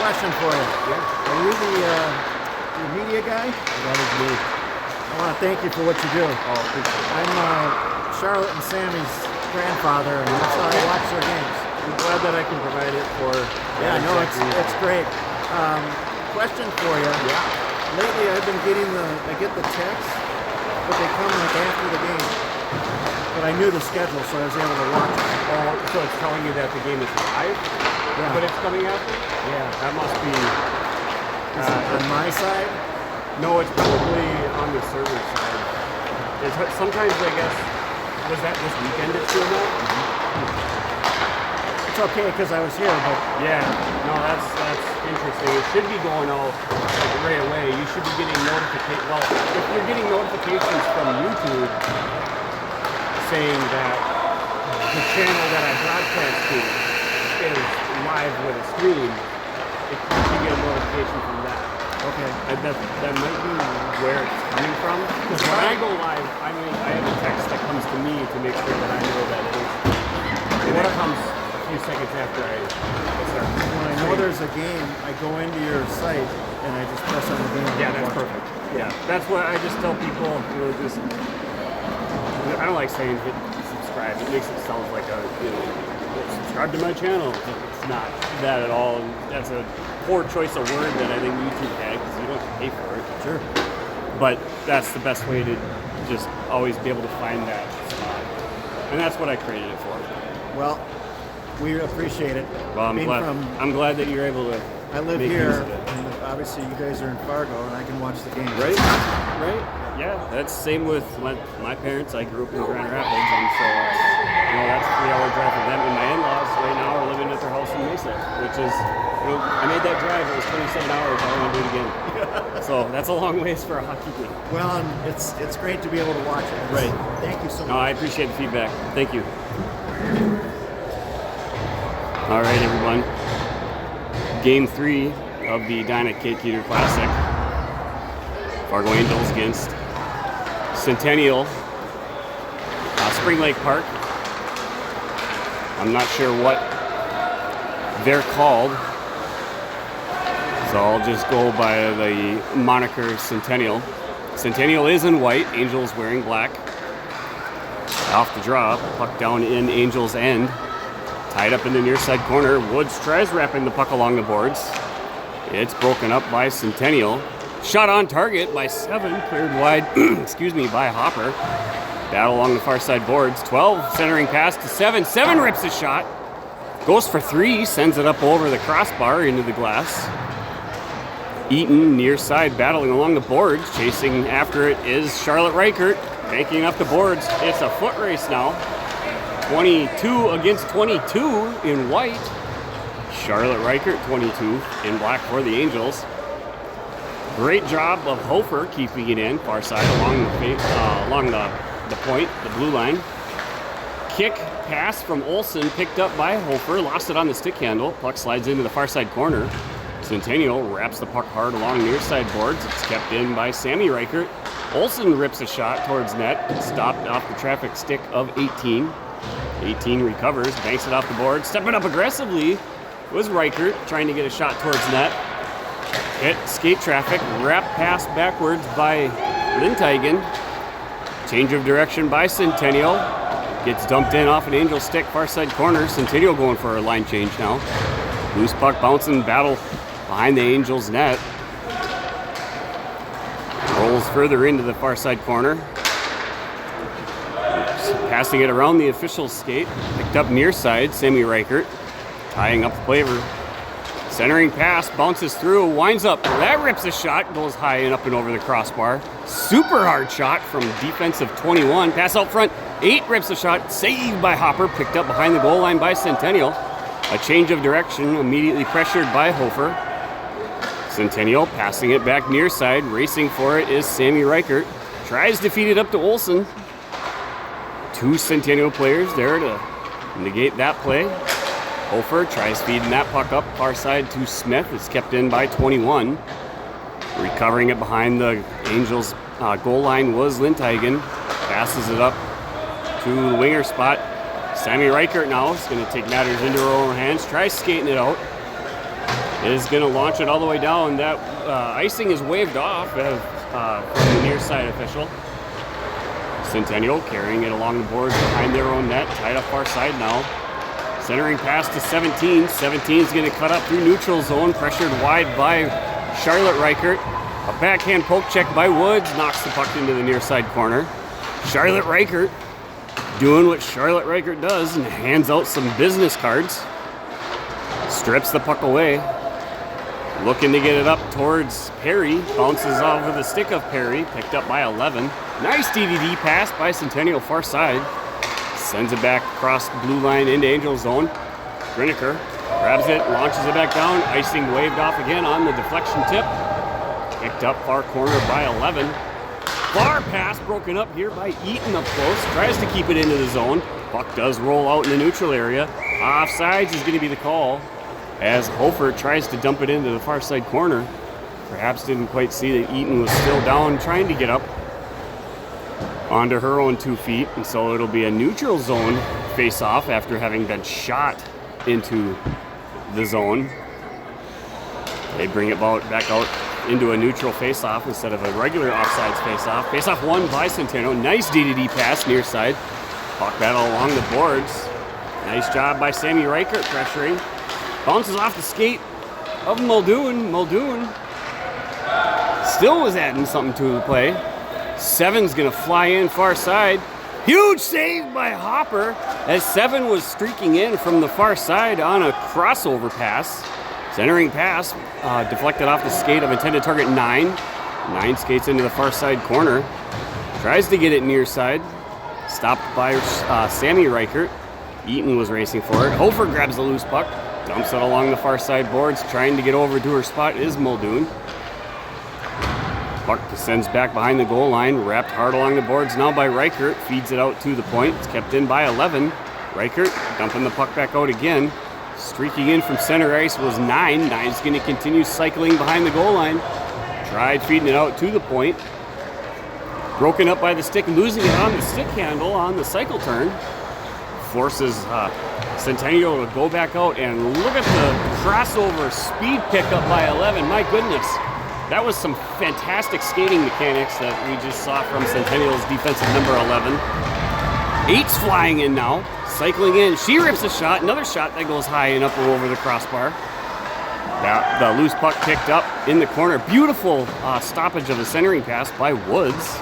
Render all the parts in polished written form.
question for you. Yeah. Are you the media guy? That is me. I want to thank you for what you do. I'm Charlotte and Sammy's grandfather, and that's how I watch their games. I'm glad that I can provide it for. Yeah, no, it's great. Question for you. Yeah. Lately, I've been getting I get the texts, but they come like after the game. But I knew the schedule, so I was able to watch it. Oh, so it's telling you that the game is live, but it's coming after? Yeah. That must be. Is it on my side? No, it's probably on the server side. Sometimes, I guess, was that this weekend it's doing that? It's okay because I was here, but yeah, no, that's interesting. It should be going out like right away. You should be getting notifications. Well, if you're getting notifications from YouTube saying that the channel that I broadcast to is live with a stream, you should get a notification from that. okay. That might be where it's coming from. Because when I go live, I have a text that comes to me to make sure that I know that it is. And that comes a few seconds after I start. When I know there's a game, I go into your site and I just press on the game. Yeah, that's perfect. Yeah, that's what I just tell people. Just I don't like saying hit subscribe. It makes it sound like subscribe to my channel. It's not that at all. That's a poor choice of word that I think YouTube had because you don't have to pay for it. Sure. But that's the best way to just always be able to find that spot. And that's what I created it for. Well, we appreciate it. Well, I'm glad that you're able to. I live make here, use of it. and obviously you guys are in Fargo, and I can watch the games. Right? Yeah, that's same with my parents. I grew up in Grand Rapids, and so that's a 3-hour drive for them. And my in-laws right now are living at their house in Mesa, which is, I made that drive. It was 27 hours. I want to do it again. So that's a long ways for a hockey game. Well, and it's great to be able to watch it. Right. Thank you so much. No, I appreciate the feedback. Thank you. All right, everyone. Game 3 of the Edina Cake Eater Classic. Fargo Angels against Centennial, Spring Lake Park. I'm not sure what they're called, so I'll just go by the moniker Centennial. Centennial is in white, Angels wearing black. Off the draw, puck down in Angels' end. Tied up in the near side corner. Woods tries wrapping the puck along the boards. It's broken up by Centennial. Shot on target by 7, cleared wide, excuse me, by Hopper. Battle along the far side boards. 12, centering pass to 7. 7 rips a shot. Goes for 3, sends it up over the crossbar into the glass. Eaton near side battling along the boards. Chasing after it is Charlotte Reichert. Banking up the boards. It's a foot race now. 22 against 22 in white. Charlotte Reichert 22 in black for the Angels. Great job of Hofer keeping it in. Far side along the point, the blue line. Kick pass from Olsen picked up by Hofer. Lost it on the stick handle. Puck slides into the far side corner. Centennial wraps the puck hard along near side boards. It's kept in by Sammy Reichert. Olsen rips a shot towards net. Stopped off the traffic stick of 18. 18 recovers, banks it off the board. Stepping up aggressively was Reichert, trying to get a shot towards net. Hit skate traffic, wrap pass backwards by Linteigen. Change of direction by Centennial. Gets dumped in off an Angel stick, far side corner. Centennial going for a line change now. Loose puck bouncing, battle behind the Angels' net. Rolls further into the far side corner. Passing it around the official's skate. Picked up near side, Sammy Reichert. Tying up the flavor. Centering pass, bounces through, winds up. That rips a shot, goes high and up and over the crossbar. Super hard shot from defensive 21. Pass out front, 8 rips a shot, saved by Hopper. Picked up behind the goal line by Centennial. A change of direction, immediately pressured by Hofer. Centennial passing it back near side. Racing for it is Sammy Reichert. Tries to feed it up to Olsen. 2 Centennial players there to negate that play. Hofer tries feeding that puck up far side to Smith. It's kept in by 21. Recovering it behind the Angels goal line was Linteigen. Passes it up to the winger spot. Sammy Reichert now is going to take matters into her own hands. Tries skating it out. Is going to launch it all the way down. That icing is waved off from the near side official. Centennial carrying it along the boards behind their own net. Tied up far side now. Centering pass to 17. 17 is going to cut up through neutral zone. Pressured wide by Charlotte Reichert. A backhand poke check by Woods. Knocks the puck into the near side corner. Charlotte Reichert doing what Charlotte Reichert does and hands out some business cards. Strips the puck away. Looking to get it up towards Perry. Bounces off of the stick of Perry. Picked up by 11. Nice DDD pass by Centennial far side. Sends it back across the blue line into Angel zone. Griniker grabs it, launches it back down. Icing waved off again on the deflection tip. Picked up far corner by 11. Far pass broken up here by Eaton up close. Tries to keep it into the zone. Puck does roll out in the neutral area. Offsides is going to be the call as Hofer tries to dump it into the far side corner. Perhaps didn't quite see that Eaton was still down trying to get up onto her own 2 feet, and so it'll be a neutral zone face-off after having been shot into the zone. They bring it back out into a neutral face-off instead of a regular offsides face-off. Face-off won by Centennial. Nice DDD pass near side. Puck battle along the boards. Nice job by Sammy Reichert pressuring. Bounces off the skate of Muldoon. Muldoon still was adding something to the play. 7's going to fly in far side. Huge save by Hopper as 7 was streaking in from the far side on a crossover pass. Centering pass deflected off the skate of intended target 9. 9 skates into the far side corner. Tries to get it near side. Stopped by Sammy Reichert. Eaton was racing for it. Hofer grabs the loose puck. Dumps it along the far side boards. Trying to get over to her spot is Muldoon. Puck descends back behind the goal line, wrapped hard along the boards now by Reichert. Feeds it out to the point. It's kept in by 11. Reichert dumping the puck back out again. Streaking in from center ice was 9. 9's going to continue cycling behind the goal line. Tried feeding it out to the point. Broken up by the stick, losing it on the stick handle on the cycle turn. Forces Centennial to go back out, and look at the crossover speed pickup by 11. My goodness. That was some fantastic skating mechanics that we just saw from Centennial's defensive number 11. 8's flying in now. cycling in. She rips a shot. Another shot that goes high and up and over the crossbar. The loose puck picked up in the corner. Beautiful stoppage of the centering pass by Woods.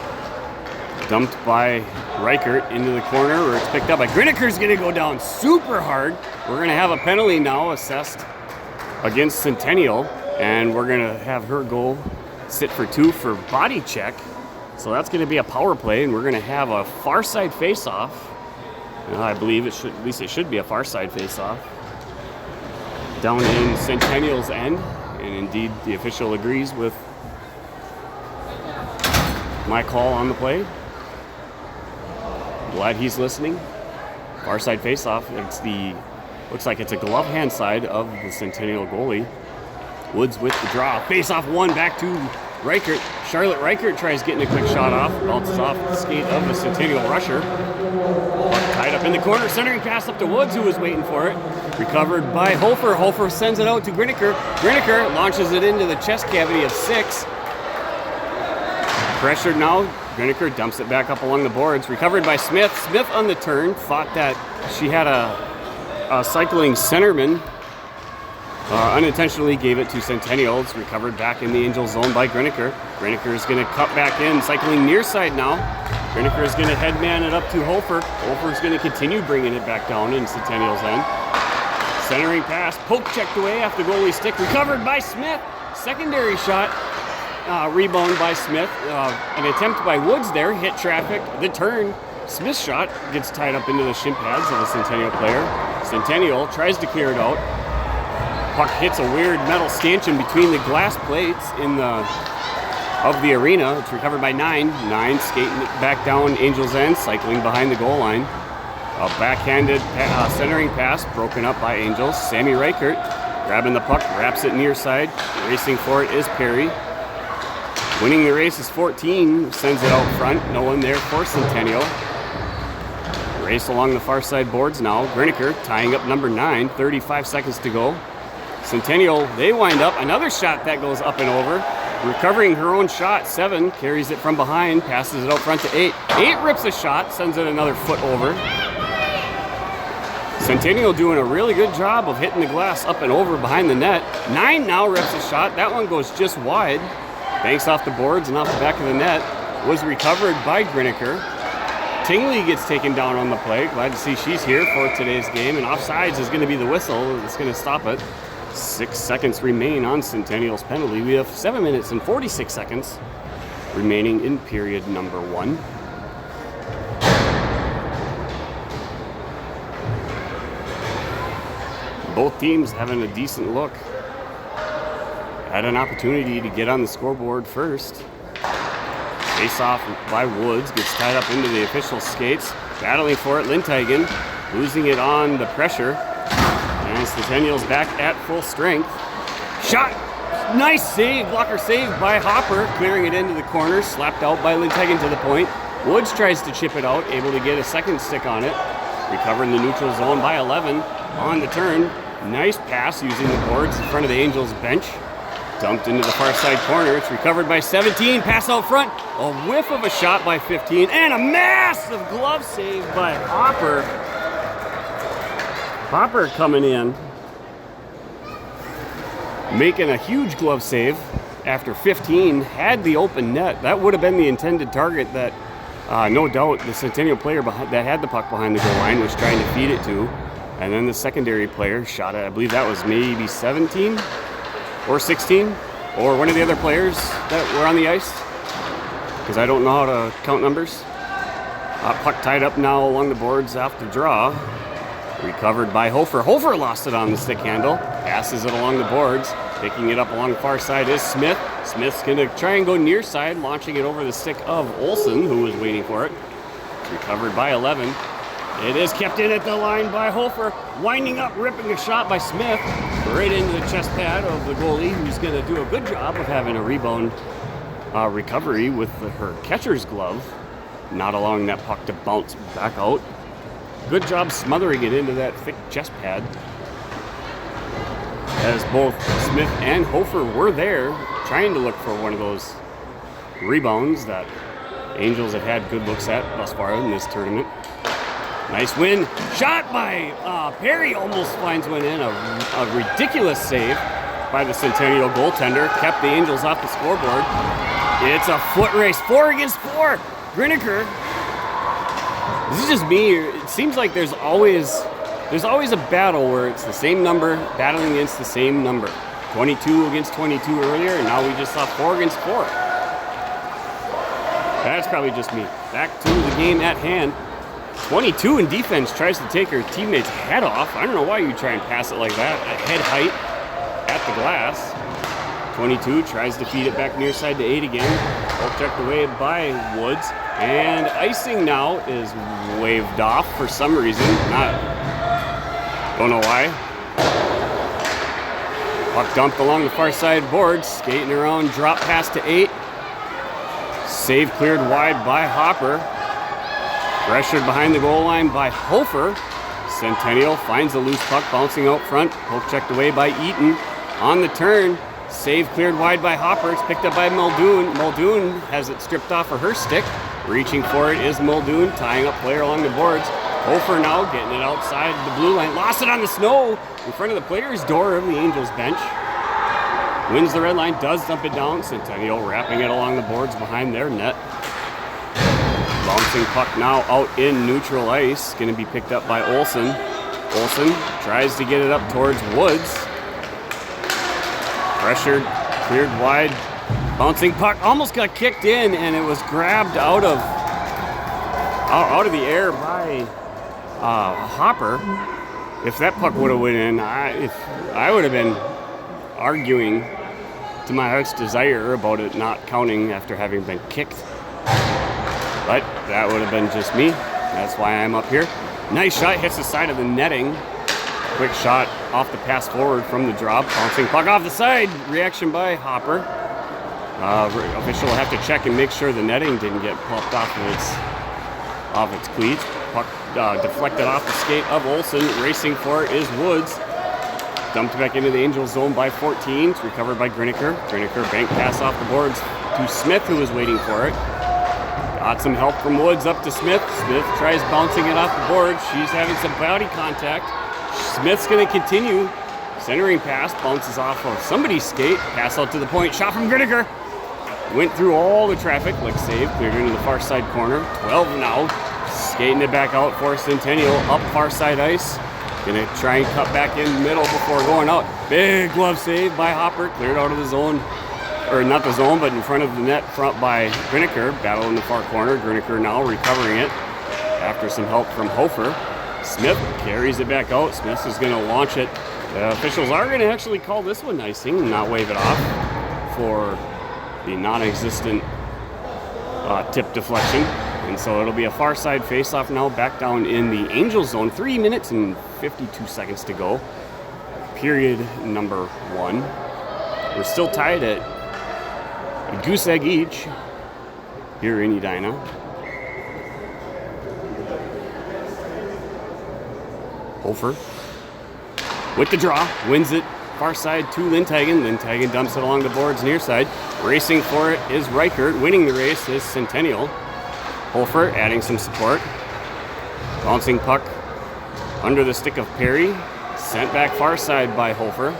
Dumped by Reichert into the corner where it's picked up by Grineker's going to go down super hard. We're going to have a penalty now assessed against Centennial, and we're going to have her go sit for 2 for body check. So that's going to be a power play, and we're going to have a far side face-off. I believe it should, at least it should be a far side face-off down in Centennial's end, and indeed the official agrees with my call on the play. Glad he's listening. Far side face-off. Looks like it's a glove hand side of the Centennial goalie. Woods with the draw. Face-off 1 back to Reichert. Charlotte Reichert tries getting a quick shot off. Bounces off the skate of the Centennial rusher. Tied up in the corner. Centering pass up to Woods, who was waiting for it. Recovered by Hofer. Hofer sends it out to Grineker. Grineker launches it into the chest cavity of 6. Pressured now. Grineker dumps it back up along the boards. Recovered by Smith. Smith on the turn. Thought that she had a cycling centerman. Unintentionally gave it to Centennial. It's recovered back in the Angel zone by Grineker. Grineker is going to cut back in, cycling near side now. Grineker is going to headman it up to Hofer. Hofer is going to continue bringing it back down in Centennial's end. Centering pass, poke checked away off the goalie stick. Recovered by Smith. Secondary shot. Rebound by Smith. An attempt by Woods there, hit traffic. The turn, Smith's shot gets tied up into the shin pads of a Centennial player. Centennial tries to clear it out. Puck hits a weird metal stanchion between the glass plates of the arena. It's recovered by 9. 9 skating it back down Angel's end, cycling behind the goal line. A backhanded centering pass broken up by Angels. Sammy Reichert grabbing the puck, wraps it near side. Racing for it is Perry. Winning the race is 14, sends it out front. No one there for Centennial. Race along the far side boards now. Grineker tying up number 9, 35 seconds to go. Centennial, they wind up. Another shot that goes up and over. Recovering her own shot, 7, carries it from behind, passes it out front to 8. 8 rips a shot, sends it another foot over. Centennial doing a really good job of hitting the glass up and over behind the net. 9 now rips a shot. That one goes just wide. Banks off the boards and off the back of the net. Was recovered by Grineker. Tingley gets taken down on the play. Glad to see she's here for today's game. And offsides is going to be the whistle that's going to stop it. 6 seconds remain on Centennial's penalty. We have 7 minutes and 46 seconds remaining in period number 1. Both teams having a decent look. Had an opportunity to get on the scoreboard first. Face off by Woods, gets tied up into the official skates. Battling for it, Lindhagen, losing it on the pressure. And Centennial's back at full strength. Shot! Nice save, blocker save by Hopper, clearing it into the corner, slapped out by Lindhagen to the point. Woods tries to chip it out, able to get a second stick on it. Recovering the neutral zone by 11 on the turn. Nice pass using the boards in front of the Angels bench. Dumped into the far side corner. It's recovered by 17. Pass out front. A whiff of a shot by 15. And a massive glove save by Hopper. Hopper coming in. Making a huge glove save after 15 had the open net. That would have been the intended target that no doubt the Centennial player that had the puck behind the goal line was trying to feed it to. And then the secondary player shot it. I believe that was maybe 17 or 16 or one of the other players that were on the ice, because I don't know how to count numbers. Puck tied up now along the boards off the draw. Recovered by Hofer. Hofer lost it on the stick handle. Passes it along the boards. Picking it up along the far side is Smith. Smith's going to try and go near side, launching it over the stick of Olsen, who was waiting for it. Recovered by 11. It is kept in at the line by Hofer. Winding up, ripping a shot by Smith. Right into the chest pad of the goalie, who's going to do a good job of having a rebound recovery with her catcher's glove. Not allowing that puck to bounce back out. Good job smothering it into that thick chest pad. As both Smith and Hofer were there, trying to look for one of those rebounds that Angels have had good looks at thus far in this tournament. Nice win. Shot by Perry, almost finds one in. A ridiculous save by the Centennial goaltender. Kept the Angels off the scoreboard. It's a foot race. 4 against 4. Griniker. This is just me. It seems like there's always a battle where it's the same number battling against the same number. 22 against 22 earlier, and now we just saw 4 against 4. That's probably just me. Back to the game at hand. 22 in defense tries to take her teammate's head off. I don't know why you try and pass it like that at head height at the glass. 22 tries to feed it back near side to 8 again. All checked away by Woods. And icing now is waved off for some reason. Don't know why. Puck dumped along the far side boards. Skating around, drop pass to 8. Save cleared wide by Hopper. Pressured behind the goal line by Hofer. Centennial finds a loose puck bouncing out front. Poke checked away by Eaton. On the turn, save cleared wide by Hopper. It's picked up by Muldoon. Muldoon has it stripped off of her stick. Reaching for it is Muldoon, tying up player along the boards. Hofer now getting it outside the blue line. Lost it on the snow in front of the player's door of the Angels bench. Wins the red line, does dump it down. Centennial wrapping it along the boards behind their net. Bouncing puck now out in neutral ice. Going to be picked up by Olsen. Olsen tries to get it up towards Woods. Pressured, cleared wide. Bouncing puck almost got kicked in, and it was grabbed out of the air by Hopper. If that puck would have went in, I would have been arguing to my heart's desire about it not counting after having been kicked. But that would have been just me. That's why I'm up here. Nice shot, hits the side of the netting. Quick shot off the pass forward from the drop. Bouncing puck off the side. Reaction by Hopper. Official will have to check and make sure the netting didn't get popped off its cleats. Puck deflected off the skate of Olsen. Racing for it is Woods. Dumped back into the Angels zone by 14. It's recovered by Griniker. Griniker bank pass off the boards to Smith, who was waiting for it. Got some help from Woods up to Smith. Smith tries bouncing it off the board. She's having some body contact. Smith's going to continue. Centering pass, bounces off of somebody's skate. Pass out to the point. Shot from Griniker. Went through all the traffic. Leg save. Cleared into the far side corner. 12 now. Skating it back out for Centennial. Up far side ice. Going to try and cut back in the middle before going out. Big glove save by Hopper. Cleared out of the zone. Or not the zone, but in front of the net, front by Griniker. Battle in the far corner. Griniker now recovering it after some help from Hofer. Smith carries it back out. Smith is going to launch it. The officials are going to actually call this one icing and not wave it off for the non-existent tip deflection. And so it'll be a far side face-off now, back down in the Angel zone. 3 minutes and 52 seconds to go. Period number 1. We're still tied at a goose egg each here in Edina. Hofer with the draw, wins it far side to Lindhagen. Lindhagen dumps it along the boards near side. Racing for it is Reichert. Winning the race is Centennial. Hofer adding some support. Bouncing puck under the stick of Perry. Sent back far side by Hofer.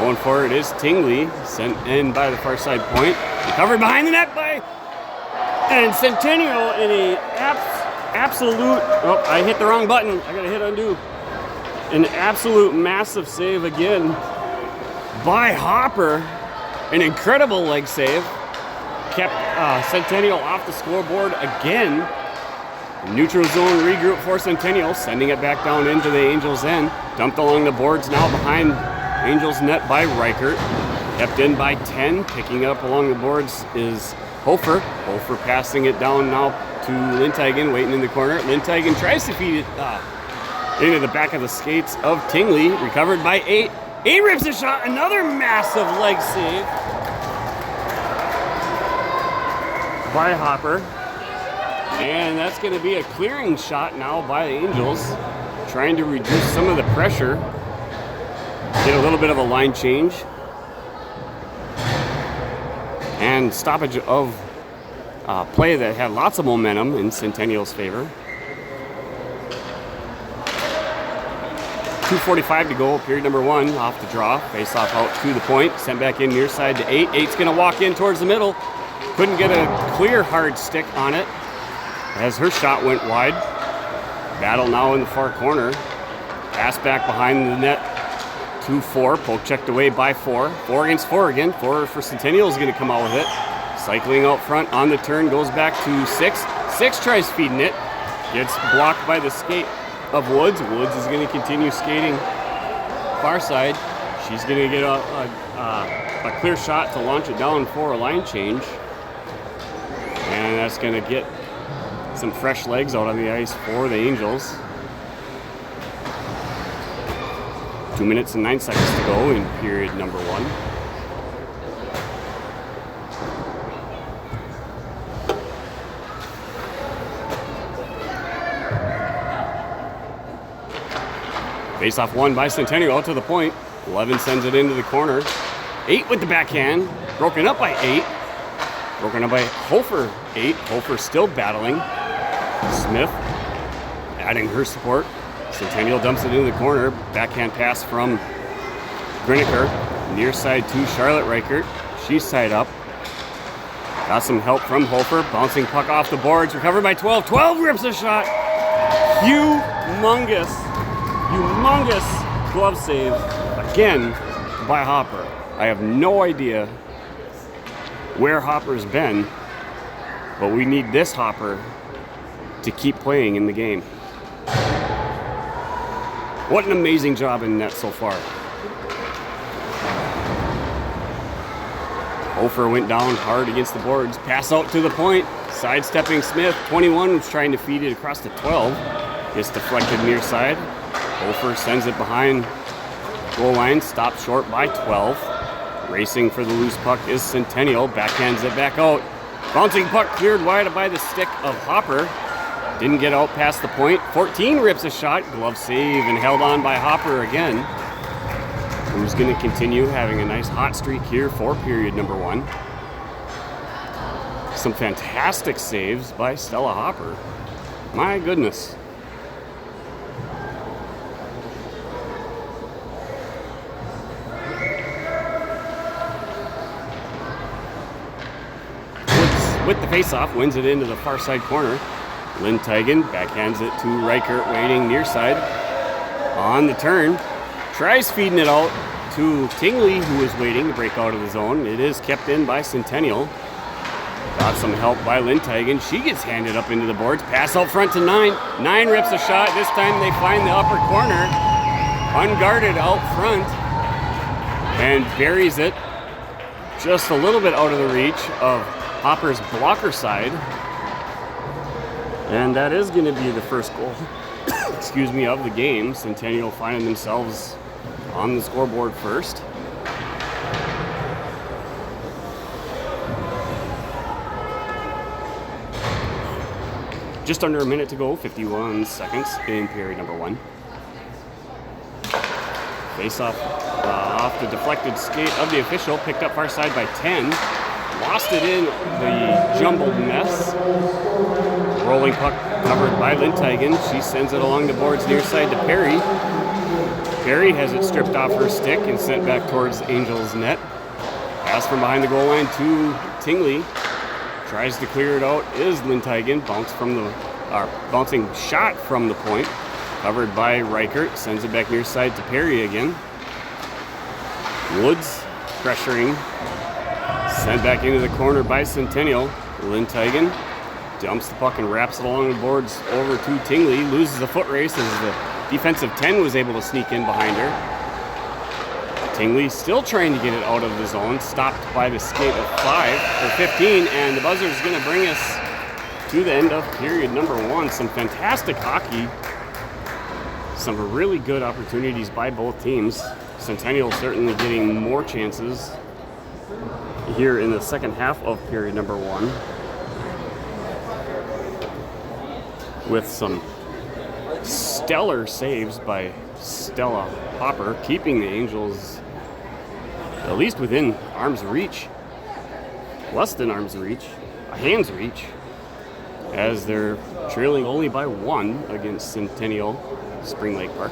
Going for it is Tingley. Sent in by the far side point. Recovered behind the net by... And Centennial in a absolute... Oh, I hit the wrong button. I gotta hit undo. An absolute massive save again by Hopper. An incredible leg save. Kept Centennial off the scoreboard again. Neutral zone regroup for Centennial. Sending it back down into the Angels' end. Dumped along the boards now behind Angels' net by Reichert. Kept in by 10. Picking up along the boards is Hofer. Hofer passing it down now to Lindhagen, waiting in the corner. Lindhagen tries to feed it into the back of the skates of Tingley. Recovered by 8. 8 rips a shot. Another massive leg save by Hopper. And that's going to be a clearing shot now by the Angels. Trying to reduce some of the pressure. Get a little bit of a line change. And stoppage of play that had lots of momentum in Centennial's favor. 2:45 to go, period number 1, off the draw. Face off out to the point, sent back in near side to 8. 8's gonna walk in towards the middle. Couldn't get a clear hard stick on it as her shot went wide. Battle now in the far corner. Pass back behind the net to 4. Poke checked away by 4. 4 against 4 again. 4 for Centennial is going to come out with it. Cycling out front on the turn, goes back to 6. 6 tries feeding it. Gets blocked by the skate of Woods. Woods is going to continue skating far side. She's going to get a clear shot to launch it down for a line change. And that's going to get some fresh legs out on the ice for the Angels. 2 minutes and 9 seconds to go in period number 1. Face-off won by Centennial out to the point. 11 sends it into the corner. 8 with the backhand. Broken up by 8. Broken up by Hofer. 8. Hofer still battling. Smith adding her support. Centennial dumps it into the corner. Backhand pass from Griniker. Near side to Charlotte Reichert. She's tied up. Got some help from Hofer. Bouncing puck off the boards. Recovered by 12. 12 rips a shot. Humongous glove save again by Hopper. I have no idea where Hopper's been, but we need this Hopper to keep playing in the game. What an amazing job in net so far. Hofer went down hard against the boards. Pass out to the point. Sidestepping Smith. 21 was trying to feed it across to 12. Gets deflected near side. Hofer sends it behind goal line. Stopped short by 12. Racing for the loose puck is Centennial. Backhands it back out. Bouncing puck cleared wide by the stick of Hopper. Didn't get out past the point. 14 rips a shot. Glove save and held on by Hopper again. Who's going to continue having a nice hot streak here for period number 1. Some fantastic saves by Stella Hopper. My goodness. With the face-off, wins it into the far side corner. Lynn Tigan backhands it to Reichert, waiting near side. On the turn, tries feeding it out to Tingley, who is waiting to break out of the zone. It is kept in by Centennial. Got some help by Lynn Tigan. She gets handed up into the boards. Pass out front to 9. 9 rips a shot. This time they find the upper corner. Unguarded out front. And buries it just a little bit out of the reach of Hopper's blocker side. And that is going to be the first goal, excuse me, of the game. Centennial finding themselves on the scoreboard first. Just under a minute to go, 51 seconds in period number 1. Face off the deflected skate of the official, picked up far side by 10. Lost it in the jumbled mess. Rolling puck covered by Lynn Tigan. She sends it along the boards near side to Perry. Perry has it stripped off her stick and sent back towards Angels net. Pass from behind the goal line to Tingley. Tries to clear it out is Lynn Tigan. Bouncing shot from the point. Covered by Reichert. Sends it back near side to Perry again. Woods pressuring. Sent back into the corner by Centennial. Lynn Tigan dumps the puck and wraps it along the boards over to Tingley. Loses a foot race as the defensive 10 was able to sneak in behind her. Tingley still trying to get it out of the zone. Stopped by the skate of 15. And the buzzer is going to bring us to the end of period number 1. Some fantastic hockey. Some really good opportunities by both teams. Centennial certainly getting more chances here in the second half of period number 1, with some stellar saves by Stella Hopper, keeping the Angels at least within arm's reach, less than arm's reach, a hand's reach, as they're trailing only by 1 against Centennial Spring Lake Park.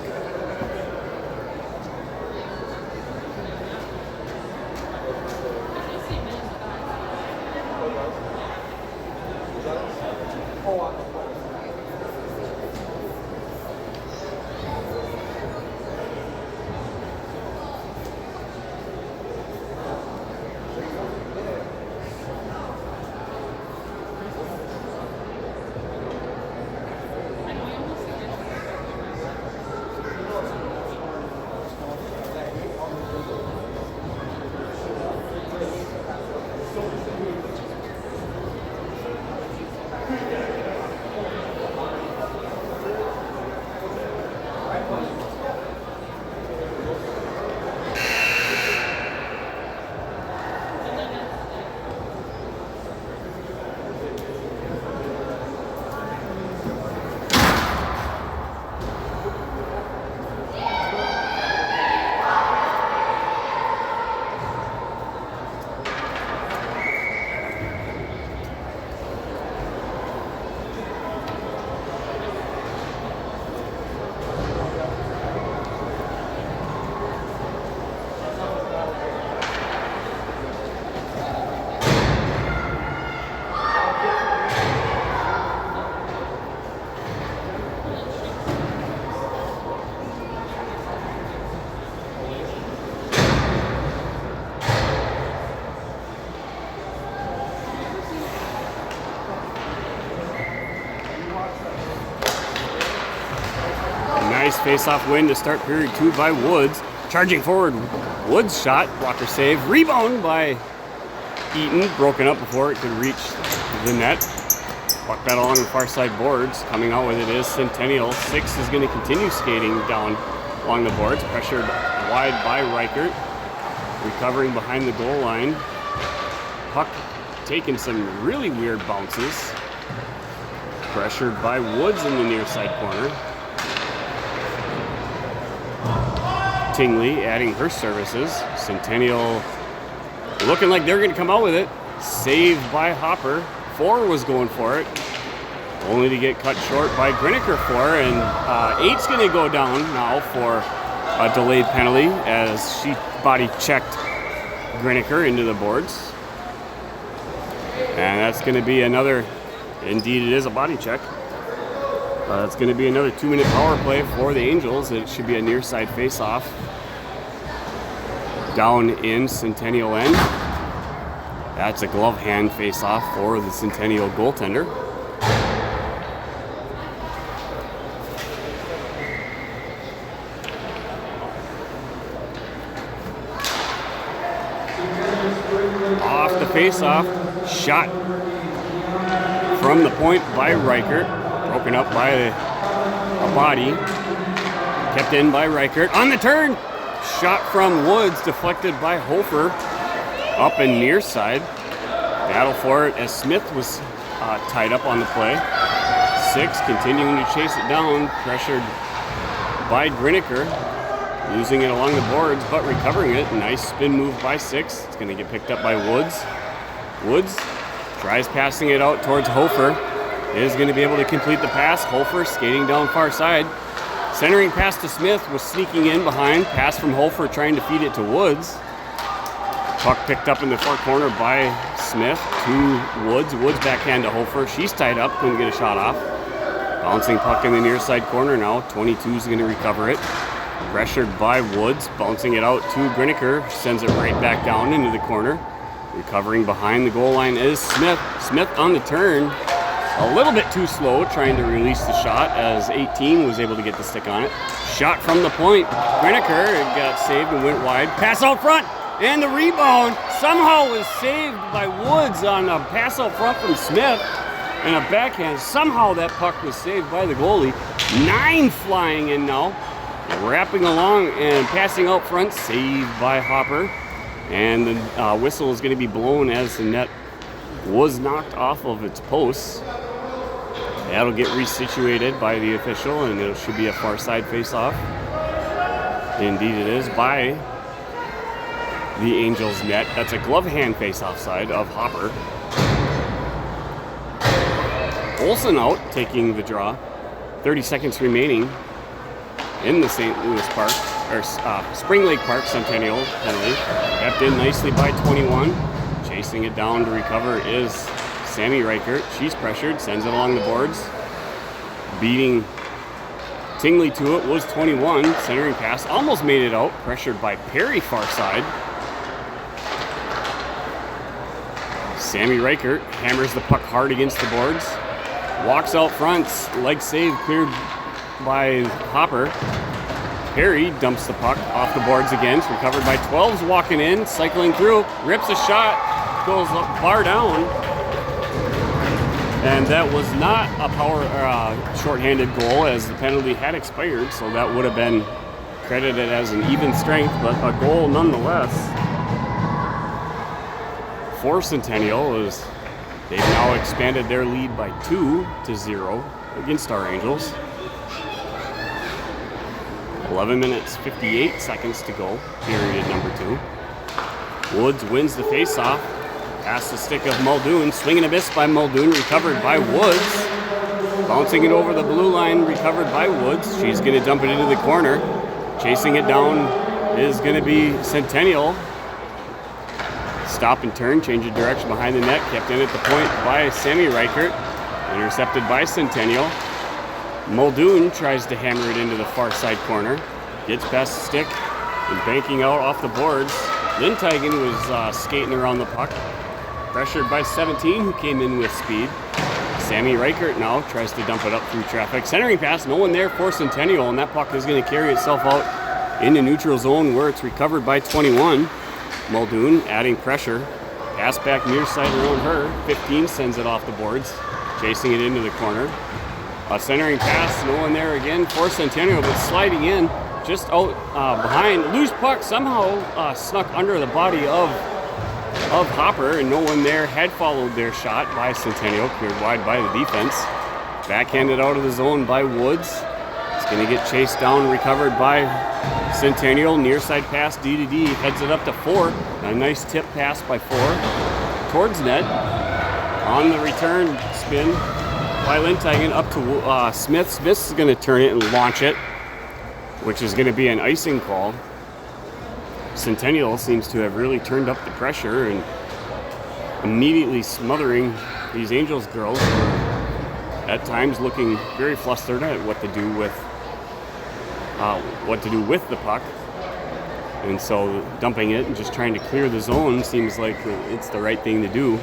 Nice face-off win to start period 2 by Woods. Charging forward, Woods shot, blocker save, rebound by Eaton, broken up before it could reach the net. Puck battle along the far side boards. Coming out with it is Centennial. 6 is going to continue skating down along the boards. Pressured wide by Reichert. Recovering behind the goal line. Puck taking some really weird bounces. Pressured by Woods in the near side corner. Tingley adding her services. Centennial looking like they're going to come out with it. Saved by Hopper. 4 was going for it, only to get cut short by Griniker 4, and 8's going to go down now for a delayed penalty as she body checked Griniker into the boards. And that's going to be another, indeed it is a body check. It's going to be another 2-minute power play for the Angels. It should be a near side face-off down in Centennial end. That's a glove hand face-off for the Centennial goaltender. Off the face-off, shot from the point by Reichert, broken up by a body, kept in by Reichert. On the turn, shot from Woods, deflected by Hofer. Up and near side. Battle for it as Smith was tied up on the play. 6 continuing to chase it down. Pressured by Griniker. Losing it along the boards, but recovering it. Nice spin move by 6. It's going to get picked up by Woods. Woods tries passing it out towards Hofer. Is going to be able to complete the pass. Hofer skating down far side. Centering pass to Smith was sneaking in behind. Pass from Hofer trying to feed it to Woods. Puck picked up in the far corner by Smith to Woods. Woods backhand to Hofer. She's tied up, couldn't get a shot off. Bouncing puck in the near side corner now. 22 is going to recover it. Pressured by Woods, bouncing it out to Griniker. Sends it right back down into the corner. Recovering behind the goal line is Smith. Smith on the turn. A little bit too slow, trying to release the shot as 18 was able to get the stick on it. Shot from the point. Griniker got saved and went wide. Pass out front. And the rebound somehow was saved by Woods on a pass out front from Smith. And a backhand. Somehow that puck was saved by the goalie. 9 flying in now. Wrapping along and passing out front. Saved by Hopper. And the whistle is going to be blown as the net was knocked off of its posts. That'll get resituated by the official, and it should be a far side face-off. Indeed it is by the Angels net. That's a glove hand face-off side of Hopper. Olsen out, taking the draw. 30 seconds remaining in the St. Louis Park, or Spring Lake Park Centennial penalty. Kept in nicely by 21. Chasing it down to recover is Sammy Reichert. She's pressured, sends it along the boards. Beating Tingley to it was 21. Centering pass, almost made it out. Pressured by Perry far side. Sammy Reichert hammers the puck hard against the boards. Walks out front, leg save cleared by Hopper. Perry dumps the puck off the boards again. It's recovered by 12's walking in, cycling through, rips a shot, goes far down. And that was not a power shorthanded goal as the penalty had expired, so that would have been credited as an even strength, but a goal nonetheless. For Centennial, as they've now expanded their lead by 2-0 against our Angels. 11 minutes, 58 seconds to go, period number 2. Woods wins the faceoff. Past the stick of Muldoon, swing and a miss by Muldoon, recovered by Woods. Bouncing it over the blue line, recovered by Woods. She's going to dump it into the corner. Chasing it down is going to be Centennial. Stop and turn, change of direction behind the net, kept in at the point by Sammy Reichert. Intercepted by Centennial. Muldoon tries to hammer it into the far side corner. Gets past the stick and banking out off the boards. Lindteigen was skating around the puck. Pressured by 17, who came in with speed. Sammy Reichert now tries to dump it up through traffic. Centering pass, no one there for Centennial, and that puck is going to carry itself out into neutral zone where it's recovered by 21. Muldoon adding pressure. Pass back near side around her. 15 sends it off the boards, chasing it into the corner. A centering pass, no one there again for Centennial, but sliding in just out behind. Loose puck somehow snuck under the body of Hopper, and no one there had followed their shot by Centennial, cleared wide by the defense. Backhanded out of the zone by Woods. It's going to get chased down, recovered by Centennial. Near side pass, D to D, heads it up to 4. A nice tip pass by 4 towards net. On the return spin by Linthagen up to Smith. Smith's going to turn it and launch it, which is going to be an icing call. Centennial seems to have really turned up the pressure and immediately smothering these Angels girls, at times looking very flustered at what to do with the puck. And so dumping it and just trying to clear the zone seems like it's the right thing to do,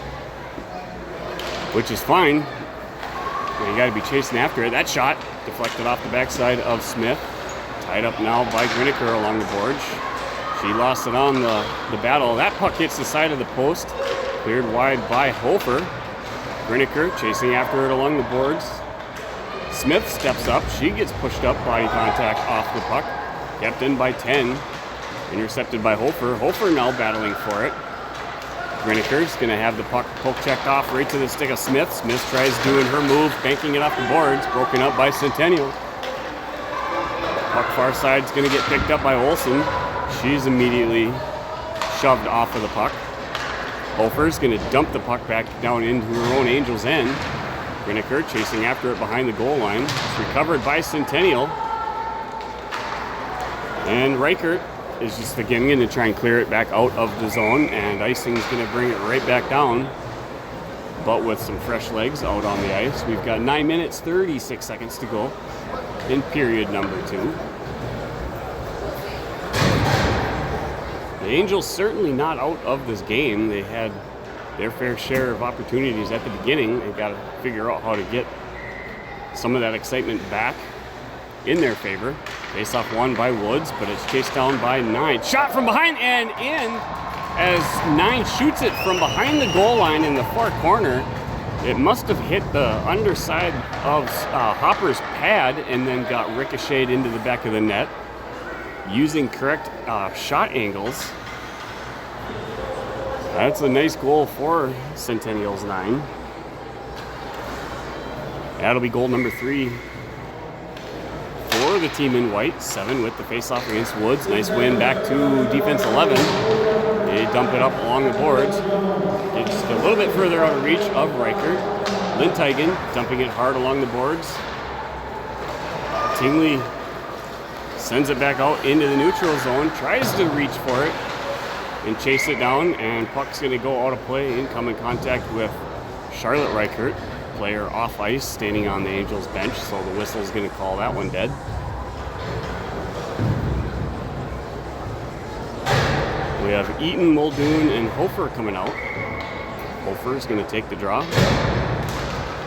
which is fine. You got to be chasing after it. That shot deflected off the backside of Smith. Tied up now by Griniker along the boards. She lost it on the battle. That puck hits the side of the post. Cleared wide by Hofer. Griniker chasing after it along the boards. Smith steps up. She gets pushed up. Body contact off the puck. Kept in by 10. Intercepted by Hofer. Hofer now battling for it. Griniker's going to have the puck poke checked off right to the stick of Smith. Smith tries doing her move, banking it off the boards. Broken up by Centennial. Puck far side's going to get picked up by Olsen. She's immediately shoved off of the puck. Hofer's going to dump the puck back down into her own Angels end. Griniker chasing after it behind the goal line. It's recovered by Centennial. And Reichert is just again going to try and clear it back out of the zone, and icing's going to bring it right back down, but with some fresh legs out on the ice. We've got 9 minutes, 36 seconds to go in period number 2. The Angels certainly not out of this game. They had their fair share of opportunities at the beginning. They've got to figure out how to get some of that excitement back in their favor. Face-off won by Woods, but it's chased down by 9. Shot from behind and in as 9 shoots it from behind the goal line in the far corner. It must have hit the underside of Hopper's pad and then got ricocheted into the back of the net. Using correct shot angles. That's a nice goal for Centennial's 9. That'll be goal number 3 for the team in white. 7 with the face-off against Woods. Nice win back to defense 11. They dump it up along the boards. Get just a little bit further out of reach of Reichert. Linthagen dumping it hard along the boards. Tingley sends it back out into the neutral zone. Tries to reach for it and chase it down. And puck's going to go out of play and come in contact with Charlotte Reichert. Player off ice, standing on the Angels bench, so the whistle's going to call that one dead. We have Eaton, Muldoon, and Hofer coming out. Hofer's going to take the draw.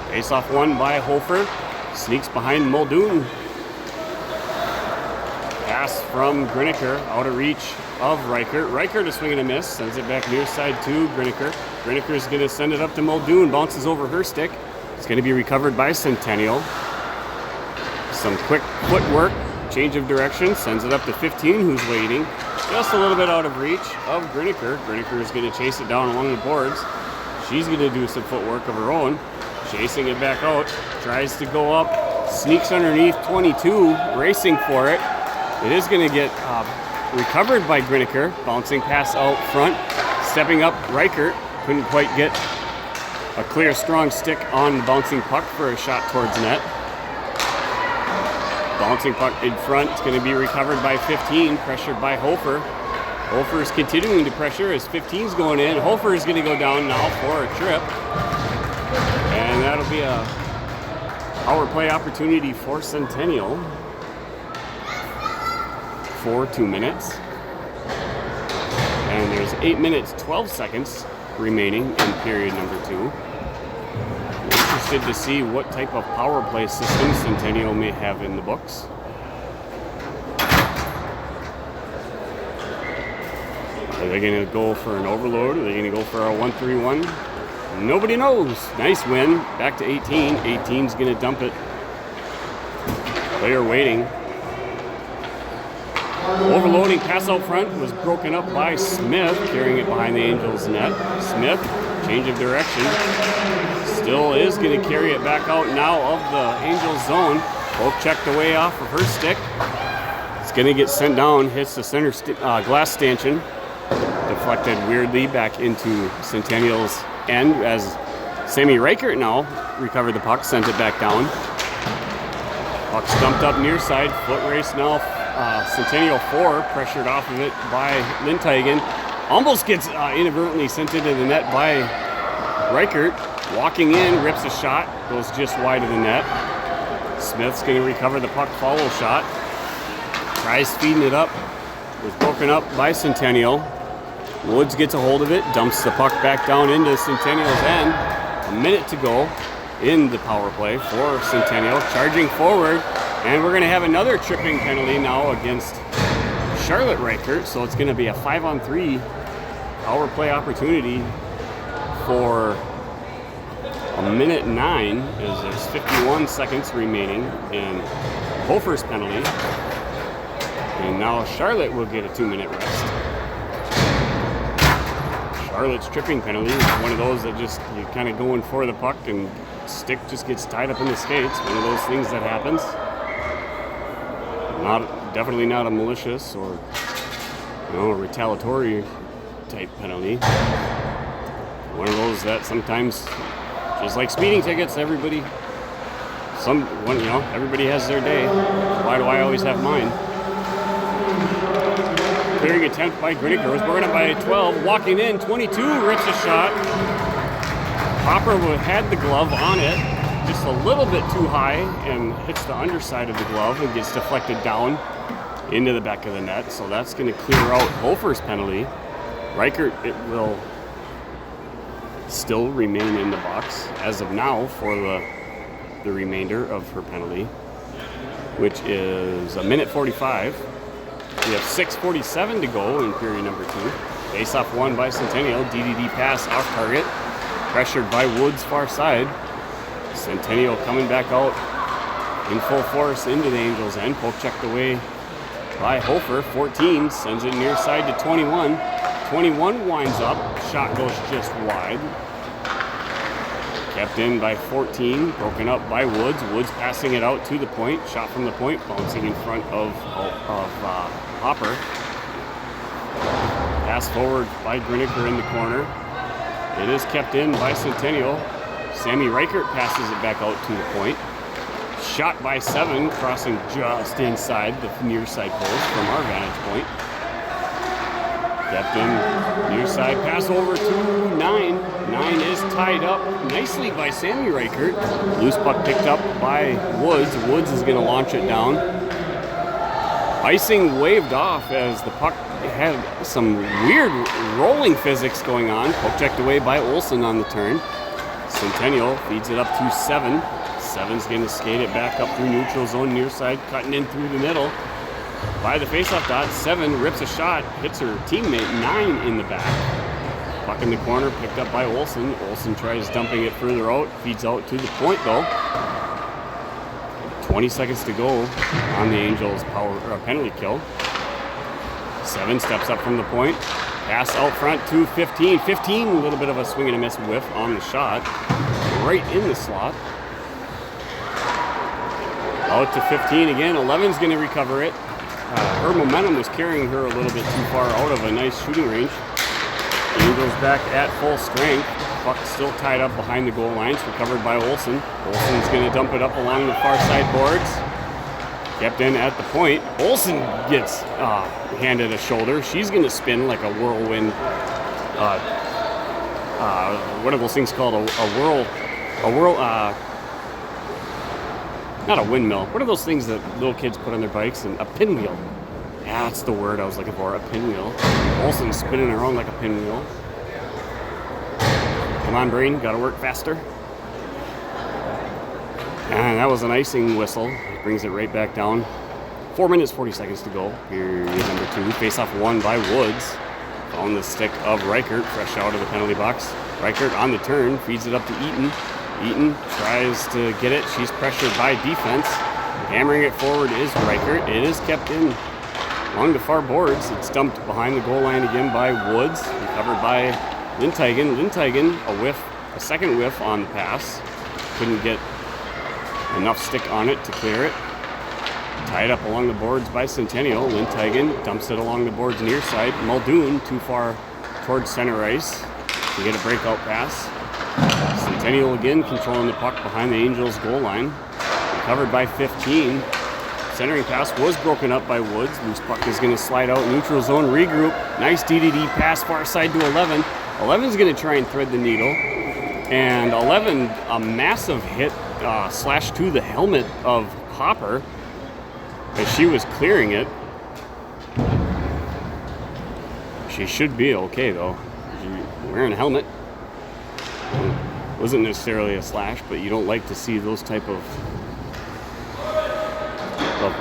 Face-off won by Hofer. Sneaks behind Muldoon. Pass from Griniker, out of reach of Reichert. Reichert is swinging a miss, sends it back near side to Griniker. Griniker's going to send it up to Muldoon, bounces over her stick. It's going to be recovered by Centennial. Some quick footwork, change of direction, sends it up to 15, who's waiting. Just a little bit out of reach of Griniker. Griniker is going to chase it down along the boards. She's going to do some footwork of her own. Chasing it back out, tries to go up, sneaks underneath 22, racing for it. It is going to get recovered by Griniker, bouncing pass out front, stepping up Reichert. Couldn't quite get a clear, strong stick on the bouncing puck for a shot towards net. Bouncing puck in front. It's going to be recovered by 15, pressured by Hofer. Hofer is continuing to pressure as 15's going in. Hofer is going to go down now for a trip. And that'll be a power play opportunity for Centennial for 2 minutes. And there's 8 minutes, 12 seconds remaining in period number 2. interested to see what type of power play system Centennial may have in the books. Are they going to go for an overload? Are they going to go for a 1-3-1? Nobody knows. Nice win. Back to 18. 18's going to dump it. Player waiting. Overloading pass out front was broken up by Smith, carrying it behind the Angels net. Smith, change of direction. Still is going to carry it back out now of the Angels zone. Both checked away off of her stick. It's going to get sent down, hits the center glass stanchion. Deflected weirdly back into Centennial's end as Sammy Reichert now recovered the puck, sent it back down. Puck stumped up near side, foot race now. Centennial 4 pressured off of it by Linteigen. Almost gets inadvertently sent into the net by Reichert. Walking in, rips a shot, goes just wide of the net. Smith's going to recover the puck, follow shot. Tries feeding it up. Was broken up by Centennial. Woods gets a hold of it, dumps the puck back down into Centennial's end. A minute to go in the power play for Centennial. Charging forward, and we're going to have another tripping penalty now against Charlotte Reichert. So it's going to be a 5-on-3 power play opportunity for a minute 9 as there's 51 seconds remaining in Hofer's penalty. And now Charlotte will get a 2-minute rest. Charlotte's tripping penalty is one of those that just, you're kind of going for the puck and stick just gets tied up in the skates. One of those things that happens. Definitely not a malicious or a retaliatory type penalty. One of those that sometimes, just like speeding tickets, everybody has their day. Why do I always have mine? Clearing attempt by Griniger was broken up by 12. Walking in, 22 rips a shot. Hopper had the glove on it, just a little bit too high, and hits the underside of the glove and gets deflected down into the back of the net. So that's going to clear out Hofer's penalty. Reichert, it will still remain in the box as of now for the remainder of her penalty, which is a minute 45. We have 6:47 to go in period number 2. Face-off won by Centennial. DDD pass off target. Pressured by Woods far side. Centennial coming back out in full force into the Angels end. Poke checked away by Hofer. 14 sends it near side to 21. 21 winds up. Shot goes just wide. Kept in by 14. Broken up by Woods. Woods passing it out to the point. Shot from the point. Bouncing in front of Hopper. Pass forward by Griniger in the corner. It is kept in by Centennial. Sammy Reichert passes it back out to the point. Shot by 7, crossing just inside the near side post from our vantage point. Kept in near side pass over to 9. 9 is tied up nicely by Sammy Reichert. Loose puck picked up by Woods. Woods is going to launch it down. Icing waved off as the puck had some weird rolling physics going on. Poke checked away by Olsen on the turn. Centennial feeds it up to 7. 7's going to skate it back up through neutral zone near side, cutting in through the middle. By the faceoff dot, 7 rips a shot, hits her teammate 9 in the back. Puck in the corner, picked up by Olsen. Olsen tries dumping it further out, feeds out to the point though. 20 seconds to go on the Angels' penalty kill. 7 steps up from the point. Pass out front to 15. 15, a little bit of a swing and a miss whiff on the shot. Right in the slot. Out to 15 again. 11's going to recover it. Her momentum was carrying her a little bit too far out of a nice shooting range. Angels back at full strength. Puck still tied up behind the goal lines, recovered by Olsen. Olsen's going to dump it up along the far side boards. Kept in at the point. Olsen gets handed a shoulder. She's going to spin like a whirlwind. What are those things called? Not a windmill. What are those things that little kids put on their bikes? And a pinwheel. Yeah, that's the word I was looking for. A pinwheel. Olsen's spinning around like a pinwheel. Come on, Brain. Got to work faster. And that was an icing whistle. Brings it right back down. 4 minutes, 40 seconds to go. Period number 2. Face-off won by Woods. On the stick of Reichert, fresh out of the penalty box. Reichert on the turn, feeds it up to Eaton. Eaton tries to get it. She's pressured by defense. Hammering it forward is Reichert. It is kept in along the far boards. It's dumped behind the goal line again by Woods. Recovered by Lindteigen. Lindteigen, a second whiff on the pass. Couldn't get enough stick on it to clear it. Tied up along the boards by Centennial. Lindteigen dumps it along the boards near side. Muldoon too far towards center ice to get a breakout pass. Centennial again controlling the puck behind the Angels goal line. Recovered by 15. Centering pass was broken up by Woods. Loose puck is going to slide out neutral zone. Regroup. Nice DDD pass far side to 11. 11's going to try and thread the needle. And 11, a massive hit slash to the helmet of Hopper as she was clearing it. She should be okay though. She's wearing a helmet. Wasn't necessarily a slash, but you don't like to see those type of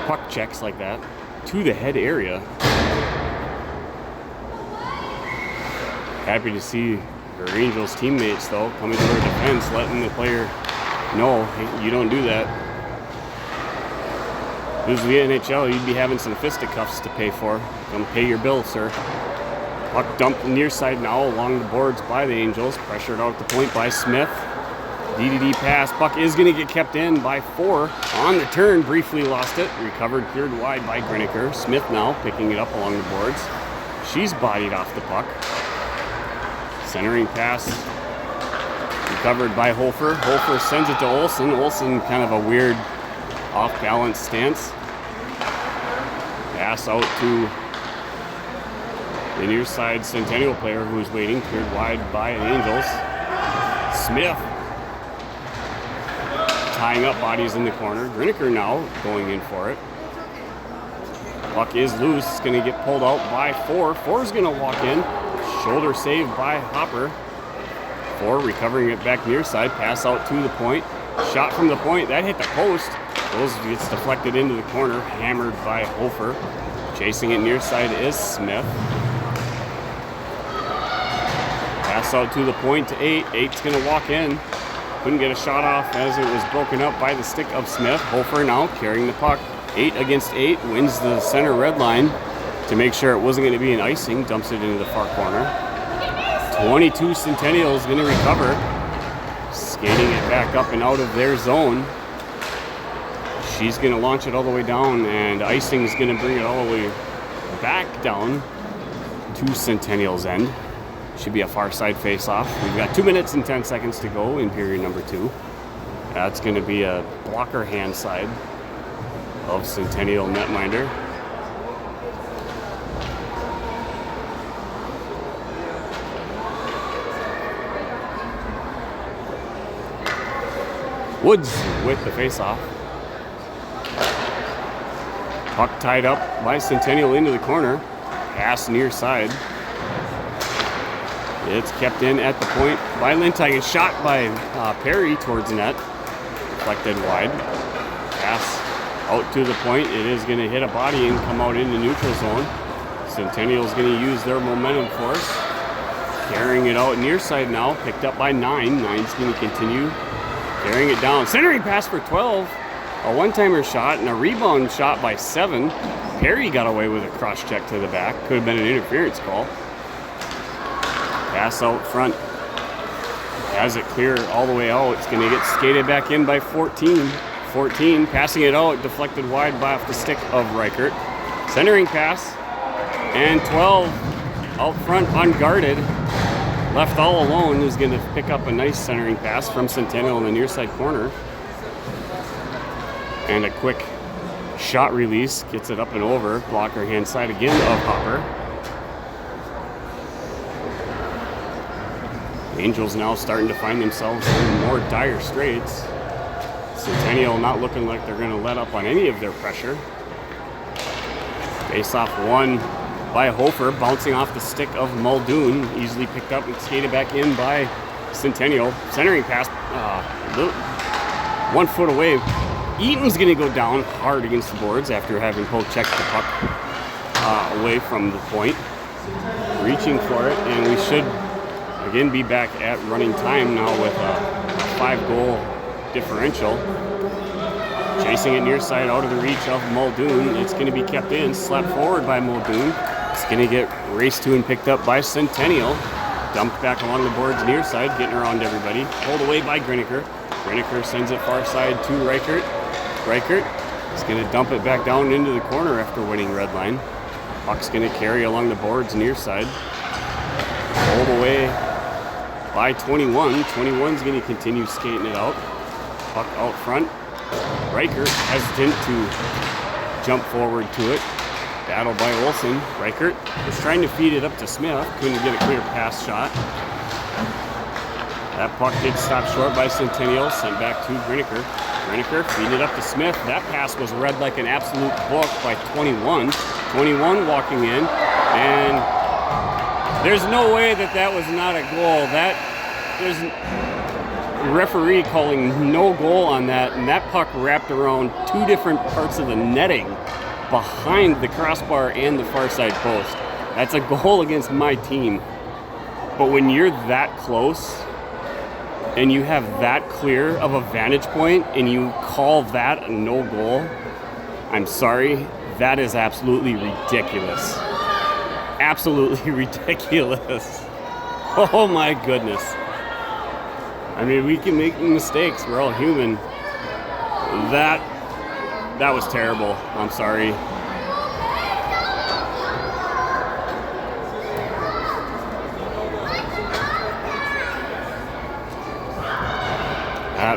puck checks like that to the head area. Happy to see her Angels teammates though coming to her defense, letting the player know, hey, you don't do that. If it was the NHL, you'd be having some fisticuffs to pay for. Come pay your bill, sir. Puck dumped near side now along the boards by the Angels. Pressured out at the point by Smith. DDD pass. Puck is going to get kept in by 4. On the turn, briefly lost it. Recovered, cleared wide by Griniker. Smith now picking it up along the boards. She's bodied off the puck. Centering pass. Recovered by Hofer. Hofer sends it to Olsen. Olsen kind of a weird off-balance stance. Pass out to the near side Centennial player who's waiting, cleared wide by the Angels. Smith tying up bodies in the corner. Griniker now going in for it. Puck is loose. It's going to get pulled out by 4. 4's going to walk in. Shoulder save by Hopper. 4 recovering it back near side. Pass out to the point. Shot from the point. That hit the post. Those gets deflected into the corner. Hammered by Hofer. Chasing it near side is Smith. Pass out to the point to 8. 8's going to walk in. Couldn't get a shot off as it was broken up by the stick of Smith. Hofer now carrying the puck. 8 against 8. Wins the center red line to make sure it wasn't going to be an icing. Dumps it into the far corner. 22 Centennial is going to recover. Skating it back up and out of their zone. She's going to launch it all the way down, and icing is going to bring it all the way back down to Centennial's end. Should be a far side face-off. We've got 2 minutes and 10 seconds to go in period number 2. That's going to be a blocker hand side of Centennial netminder. Woods with the face-off. Puck tied up by Centennial into the corner. Pass near side. It's kept in at the point by Lindteigen. Shot by Perry towards net. Deflected wide. Pass out to the point. It is going to hit a body and come out into neutral zone. Centennial's going to use their momentum force. Carrying it out near side now. Picked up by 9. 9's going to continue carrying it down. Centering pass for 12. A one-timer shot and a rebound shot by 7. Perry got away with a cross-check to the back. Could have been an interference call. Pass out front. Has it clear all the way out. It's going to get skated back in by 14. 14 passing it out, deflected wide by off the stick of Reichert. Centering pass. And 12 out front unguarded. Left all alone is going to pick up a nice centering pass from Centennial in the near side corner. And a quick shot release, gets it up and over. Blocker hand side again of Hopper. Angels now starting to find themselves in more dire straits. Centennial not looking like they're going to let up on any of their pressure. Face-off won by Hofer, bouncing off the stick of Muldoon. Easily picked up and skated back in by Centennial. Centering pass, 1 foot away. Eaton's going to go down hard against the boards after having poke checked the puck away from the point. Reaching for it, and we should again be back at running time now with a 5-goal differential. Chasing it near side out of the reach of Muldoon. It's going to be kept in, slapped forward by Muldoon. It's going to get raced to and picked up by Centennial. Dumped back along the boards near side, getting around everybody. Pulled away by Griniker. Griniker sends it far side to Reichert. Reichert is going to dump it back down into the corner after winning red line. Puck's going to carry along the boards near side. Pulled away by 21. 21's going to continue skating it out. Puck out front. Reichert hesitant to jump forward to it. Battle by Olsen. Reichert was trying to feed it up to Smith. Couldn't get a clear pass shot. That puck did stop short by Centennial. Sent back to Griniker. Griniker feed it up to Smith. That pass was read like an absolute book by 21. 21 walking in. And there's no way that was not a goal. There's referee calling no goal on that, and that puck wrapped around 2 different parts of the netting behind the crossbar and the far side post. That's a goal against my team. But when you're that close and you have that clear of a vantage point and you call that a no goal, I'm sorry, that is absolutely ridiculous. Absolutely ridiculous. Oh my goodness. I mean, we can make mistakes. We're all human. That was terrible. I'm sorry.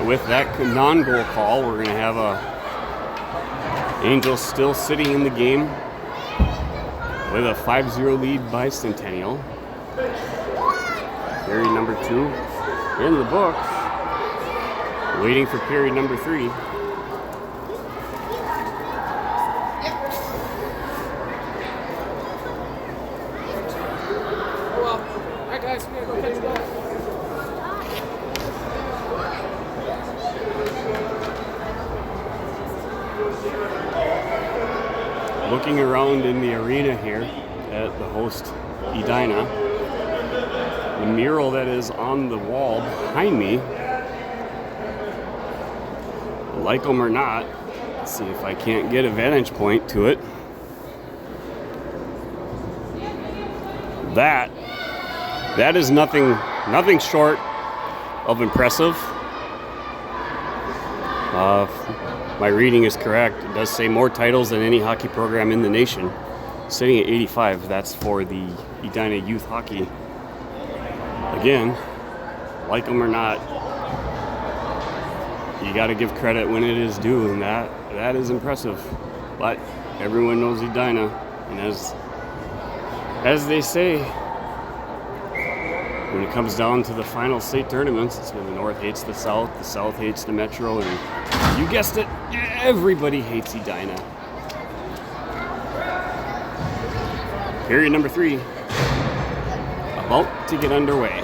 With that non-goal call, we're going to have Angels still sitting in the game with a 5-0 lead by Centennial. Period number 2 in the books. Waiting for period number 3. Well, alright guys, we're gonna go catch the ball. Looking around in the arena here at the host Edina, the mural that is on the wall behind me, like them or not, let's see if I can't get a vantage point to it. That is nothing short of impressive. My reading is correct. It does say more titles than any hockey program in the nation. Sitting at 85, that's for the Edina Youth Hockey. Again, like them or not, you got to give credit when it is due, and that is impressive. But everyone knows Edina, and as they say, when it comes down to the final state tournaments, it's when the North hates the South hates the Metro, and you guessed it, everybody hates Edina. Period number 3, about to get underway.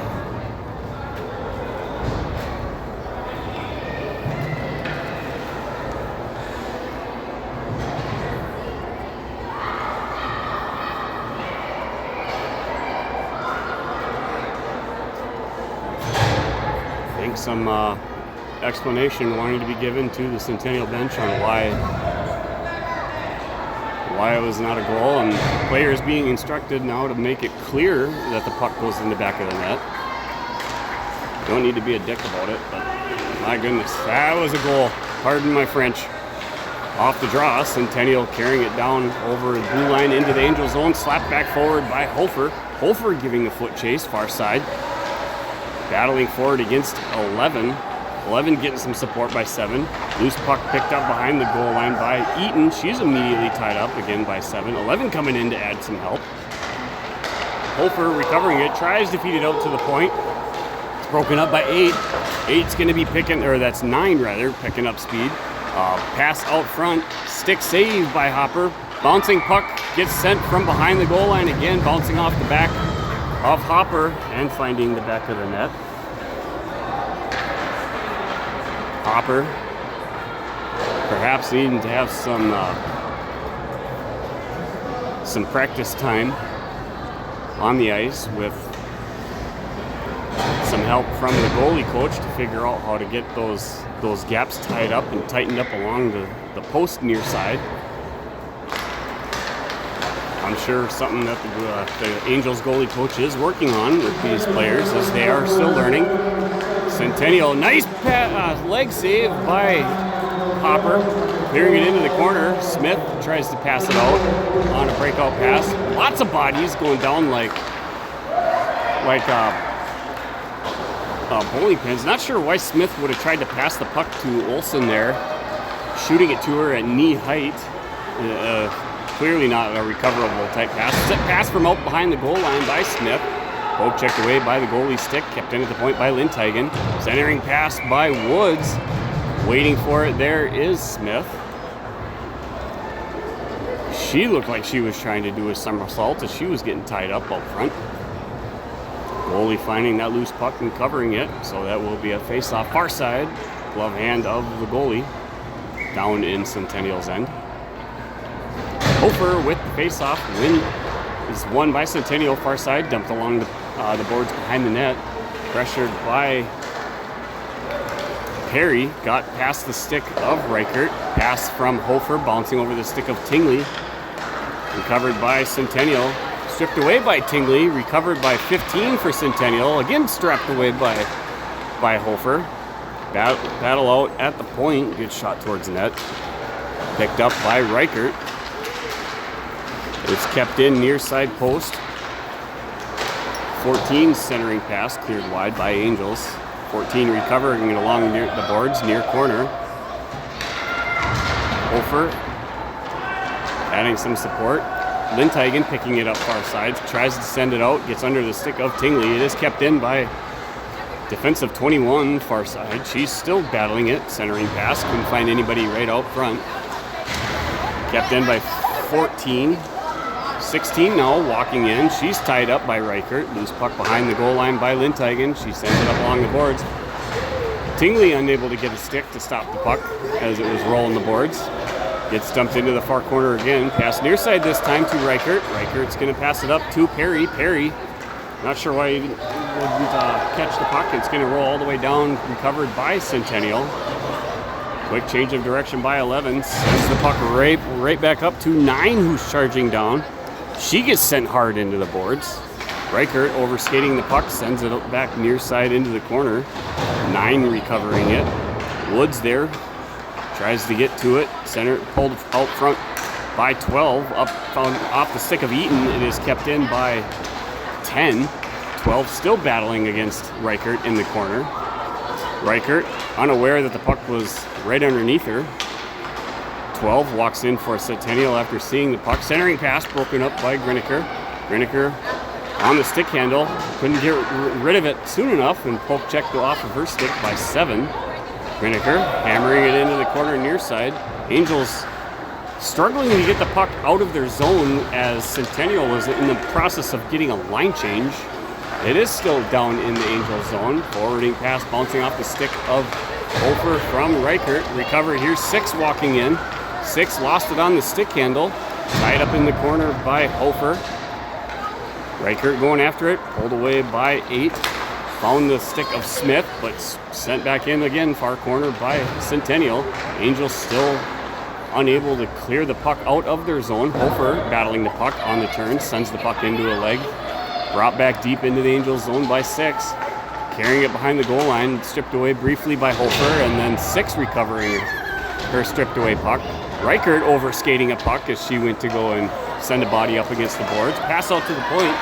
Some explanation wanting to be given to the Centennial bench on why it was not a goal, and players being instructed now to make it clear that the puck goes in the back of the net. Don't need to be a dick about it, but my goodness, that was a goal. Pardon my French. Off the draw, Centennial carrying it down over the blue line into the Angel zone, slapped back forward by Hofer. Hofer giving a foot chase, far side. Battling forward against 11. 11 getting some support by 7. Loose puck picked up behind the goal line by Eaton. She's immediately tied up again by 7. 11 coming in to add some help. Hofer recovering it, tries to feed it out to the point. It's broken up by 8. 8's going to be picking, or that's 9 rather, picking up speed. Pass out front, stick save by Hopper. Bouncing puck gets sent from behind the goal line again, bouncing off the back of Hopper and finding the back of the net. Hopper perhaps needing to have some practice time on the ice with some help from the goalie coach to figure out how to get those gaps tied up and tightened up along the post near side. I'm sure something that the Angels goalie coach is working on with these players as they are still learning. Centennial, nice leg save by Hopper, clearing it into the corner. Smith tries to pass it out on a breakout pass. Lots of bodies going down like bowling pins. Not sure why Smith would have tried to pass the puck to Olsen there, shooting it to her at knee height. Clearly not a recoverable type pass. Set pass from out behind the goal line by Smith. Poke checked away by the goalie stick, kept in at the point by Lindteigen. Centering pass by Woods. Waiting for it there is Smith. She looked like she was trying to do a somersault as she was getting tied up front. Goalie finding that loose puck and covering it, so that will be a face-off far side. Glove hand of the goalie down in Centennial's end. Hofer with the face-off. Win is won by Centennial far side, dumped along the boards behind the net. Pressured by Perry, got past the stick of Reichert. Pass from Hofer, bouncing over the stick of Tingley. Recovered by Centennial. Stripped away by Tingley. Recovered by 15 for Centennial. Again strapped away by Hofer. Battle out at the point. Good shot towards the net. Picked up by Reichert. It's kept in near side post. 14 centering pass cleared wide by Angels. 14 recovering it along near the boards, near corner. Hofer adding some support. Lindteigen picking it up far side, tries to send it out, gets under the stick of Tingley. It is kept in by defensive 21 far side. She's still battling it, centering pass, couldn't find anybody right out front. Kept in by 14. 16 now, walking in. She's tied up by Reichert. Loose puck behind the goal line by Lindteigen. She sends it up along the boards. Tingley unable to get a stick to stop the puck as it was rolling the boards. Gets dumped into the far corner again. Pass near side this time to Reichert. Reichert's going to pass it up to Perry. Perry, not sure why he didn't catch the puck. It's going to roll all the way down, recovered by Centennial. Quick change of direction by 11. Sends the puck right back up to 9, who's charging down. She gets sent hard into the boards. Reichert overskating the puck, sends it back near side into the corner. 9 recovering it. Woods there, tries to get to it. Center pulled out front by 12. Found off the stick of Eaton. It is kept in by 10. 12 still battling against Reichert in the corner. Reichert unaware that the puck was right underneath her. 12 walks in for Centennial after seeing the puck. Centering pass broken up by Griniker. Griniker on the stick handle. Couldn't get rid of it soon enough and poke checked off of her stick by 7. Griniker hammering it into the corner near side. Angels struggling to get the puck out of their zone as Centennial was in the process of getting a line change. It is still down in the Angels zone. Forwarding pass bouncing off the stick of Hofer from Reichert. Recovered here. 6 walking in. 6 lost it on the stick handle. Tied up in the corner by Hofer. Reichert going after it. Pulled away by 8. Found the stick of Smith, but sent back in again. Far corner by Centennial. Angels still unable to clear the puck out of their zone. Hofer battling the puck on the turn. Sends the puck into a leg. Brought back deep into the Angels zone by 6. Carrying it behind the goal line. Stripped away briefly by Hofer. And then 6 recovering her stripped away puck. Reichert overskating a puck as she went to go and send a body up against the boards. Pass out to the point.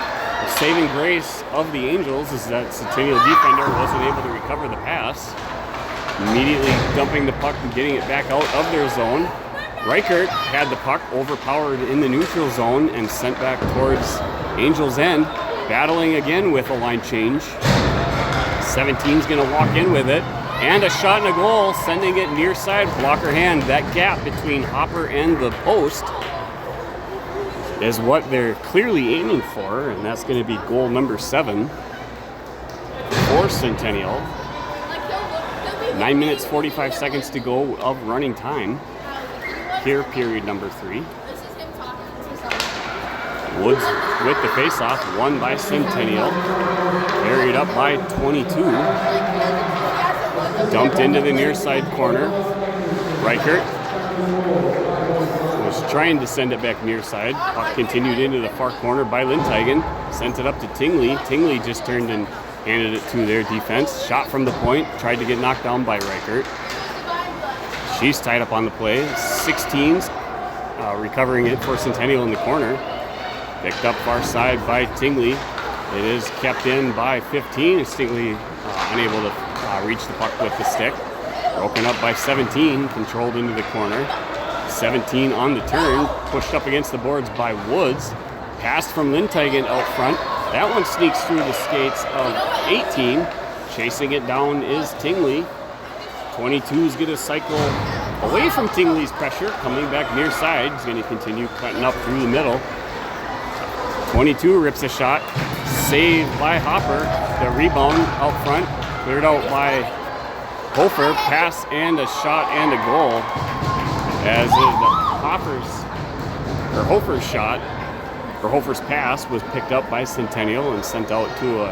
The saving grace of the Angels is that Centennial defender wasn't able to recover the pass. Immediately dumping the puck and getting it back out of their zone. Reichert had the puck overpowered in the neutral zone and sent back towards Angels' end. Battling again with a line change. 17's going to walk in with it. And a shot and a goal, sending it near side, blocker hand. That gap between Hopper and the post is what they're clearly aiming for, and that's going to be goal number 7 for Centennial. 9 minutes, 45 seconds to go of running time. here, period number 3. Woods with the faceoff, won by Centennial. Carried up by 22. Dumped into the near side corner. Reichert was trying to send it back near side. Puck continued into the far corner by Lindhagen. Sent it up to Tingley. Tingley just turned and handed it to their defense. Shot from the point. Tried to get knocked down by Reichert. She's tied up on the play. 16s recovering it for Centennial in the corner. Picked up far side by Tingley. It is kept in by 15. Tingley unable to reach the puck with the stick. Broken up by 17, controlled into the corner. 17 on the turn, pushed up against the boards by Woods. Passed from Lindhagen out front. That one sneaks through the skates of 18. Chasing it down is Tingley. 22's going to cycle away from Tingley's pressure, coming back near side. He's going to continue cutting up through the middle. 22 rips a shot, saved by Hopper. The rebound out front, cleared out by Hofer. Pass and a shot and a goal. As Hofer's shot, or Hofer's pass, was picked up by Centennial and sent out to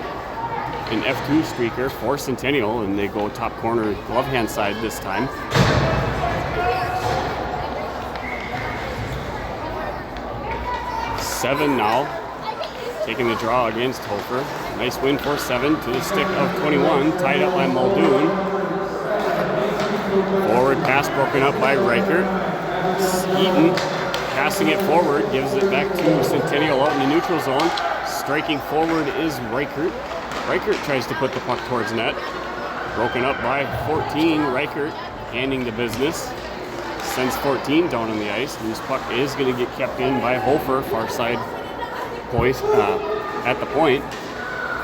an F2 streaker for Centennial, and they go top corner glove hand side this time. Seven now, taking the draw against Hofer. Nice win for 7 to the stick of 21, tied up by Muldoon. Forward pass broken up by Reichert. Eaton passing it forward, gives it back to Centennial out in the neutral zone. Striking forward is Reichert. Reichert tries to put the puck towards net. Broken up by 14, Reichert handing the business. Sends 14 down on the ice. Loose puck is going to get kept in by Hofer, far side at the point.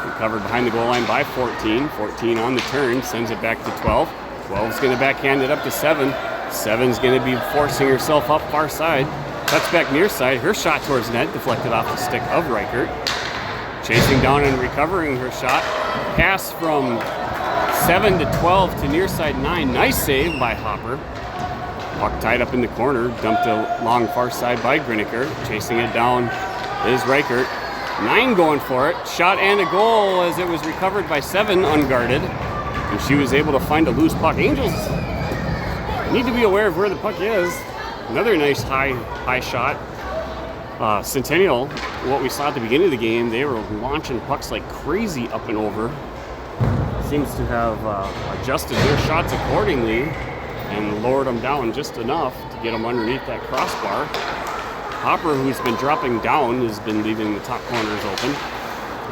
Recovered behind the goal line by 14. 14 on the turn, sends it back to 12. 12's going to backhand it up to 7. 7's going to be forcing herself up far side. Cuts back near side. Her shot towards net, deflected off the stick of Reichert. Chasing down and recovering her shot. Pass from 7 to 12 to near side 9. Nice save by Hopper. Puck tied up in the corner. Dumped along far side by Griniker. Chasing it down is Reichert. 9 going for it. Shot and a goal as it was recovered by 7 unguarded. And she was able to find a loose puck. Angels need to be aware of where the puck is. Another nice high shot. Centennial, what we saw at the beginning of the game, they were launching pucks like crazy up and over. Seems to have adjusted their shots accordingly and lowered them down just enough to get them underneath that crossbar. Hopper, who's been dropping down, has been leaving the top corners open,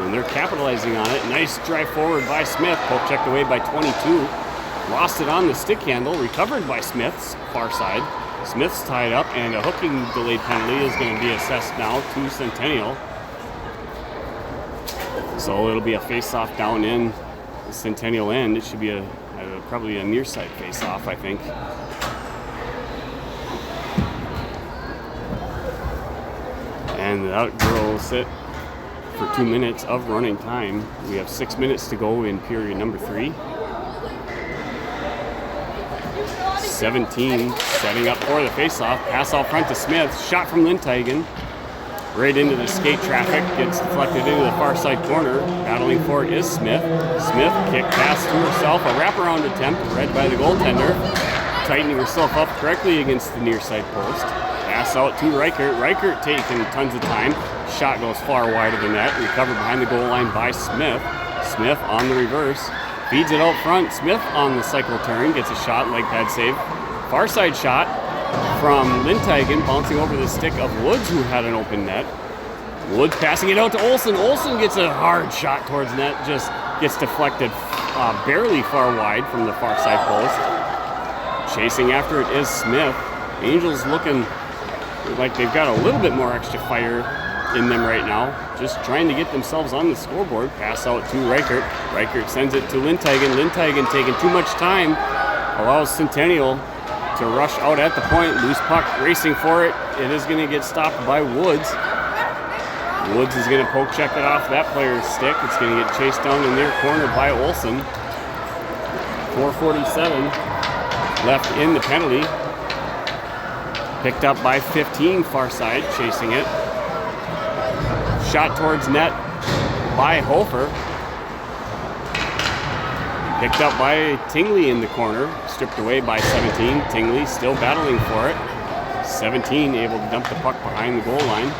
and they're capitalizing on it. Nice drive forward by Smith, poke checked away by 22. Lost it on the stick handle, recovered by Smith's far side. Smith's tied up, and a hooking delayed penalty is going to be assessed now to Centennial. So it'll be a face-off down in the Centennial end. It should be probably a near side face-off, I think. And that girl will sit for 2 minutes of running time. We have 6 minutes to go in period number 3. 17 setting up for the face-off. Pass out front to Smith. Shot from Lindhagen. Right into the skate traffic. Gets deflected into the far side corner. Battling for it is Smith. Smith kick pass to herself. A wraparound attempt read by the goaltender. Tightening herself up correctly against the near side post. Pass out to Reichert. Reichert taking tons of time. Shot goes far wide of the net. Recovered behind the goal line by Smith. Smith on the reverse. Feeds it out front. Smith on the cycle turn. Gets a shot, leg pad save. Far side shot from Lindhagen, bouncing over the stick of Woods, who had an open net. Woods passing it out to Olsen. Olsen gets a hard shot towards net. Just gets deflected barely far wide from the far side post. Chasing after it is Smith. Angels looking like they've got a little bit more extra fire in them right now, just trying to get themselves on the scoreboard. Pass out to Reichert. Reichert sends it to Lindhagen. Lindhagen taking too much time, allows Centennial to rush out at the point. Loose puck racing for it. It is going to get stopped by Woods. Woods is going to poke check it off that player's stick. It's going to get chased down in their corner by Olsen. 4:47 left in the penalty. Picked up by 15, far side, chasing it. Shot towards net by Hofer. Picked up by Tingley in the corner. Stripped away by 17. Tingley still battling for it. 17 able to dump the puck behind the goal line.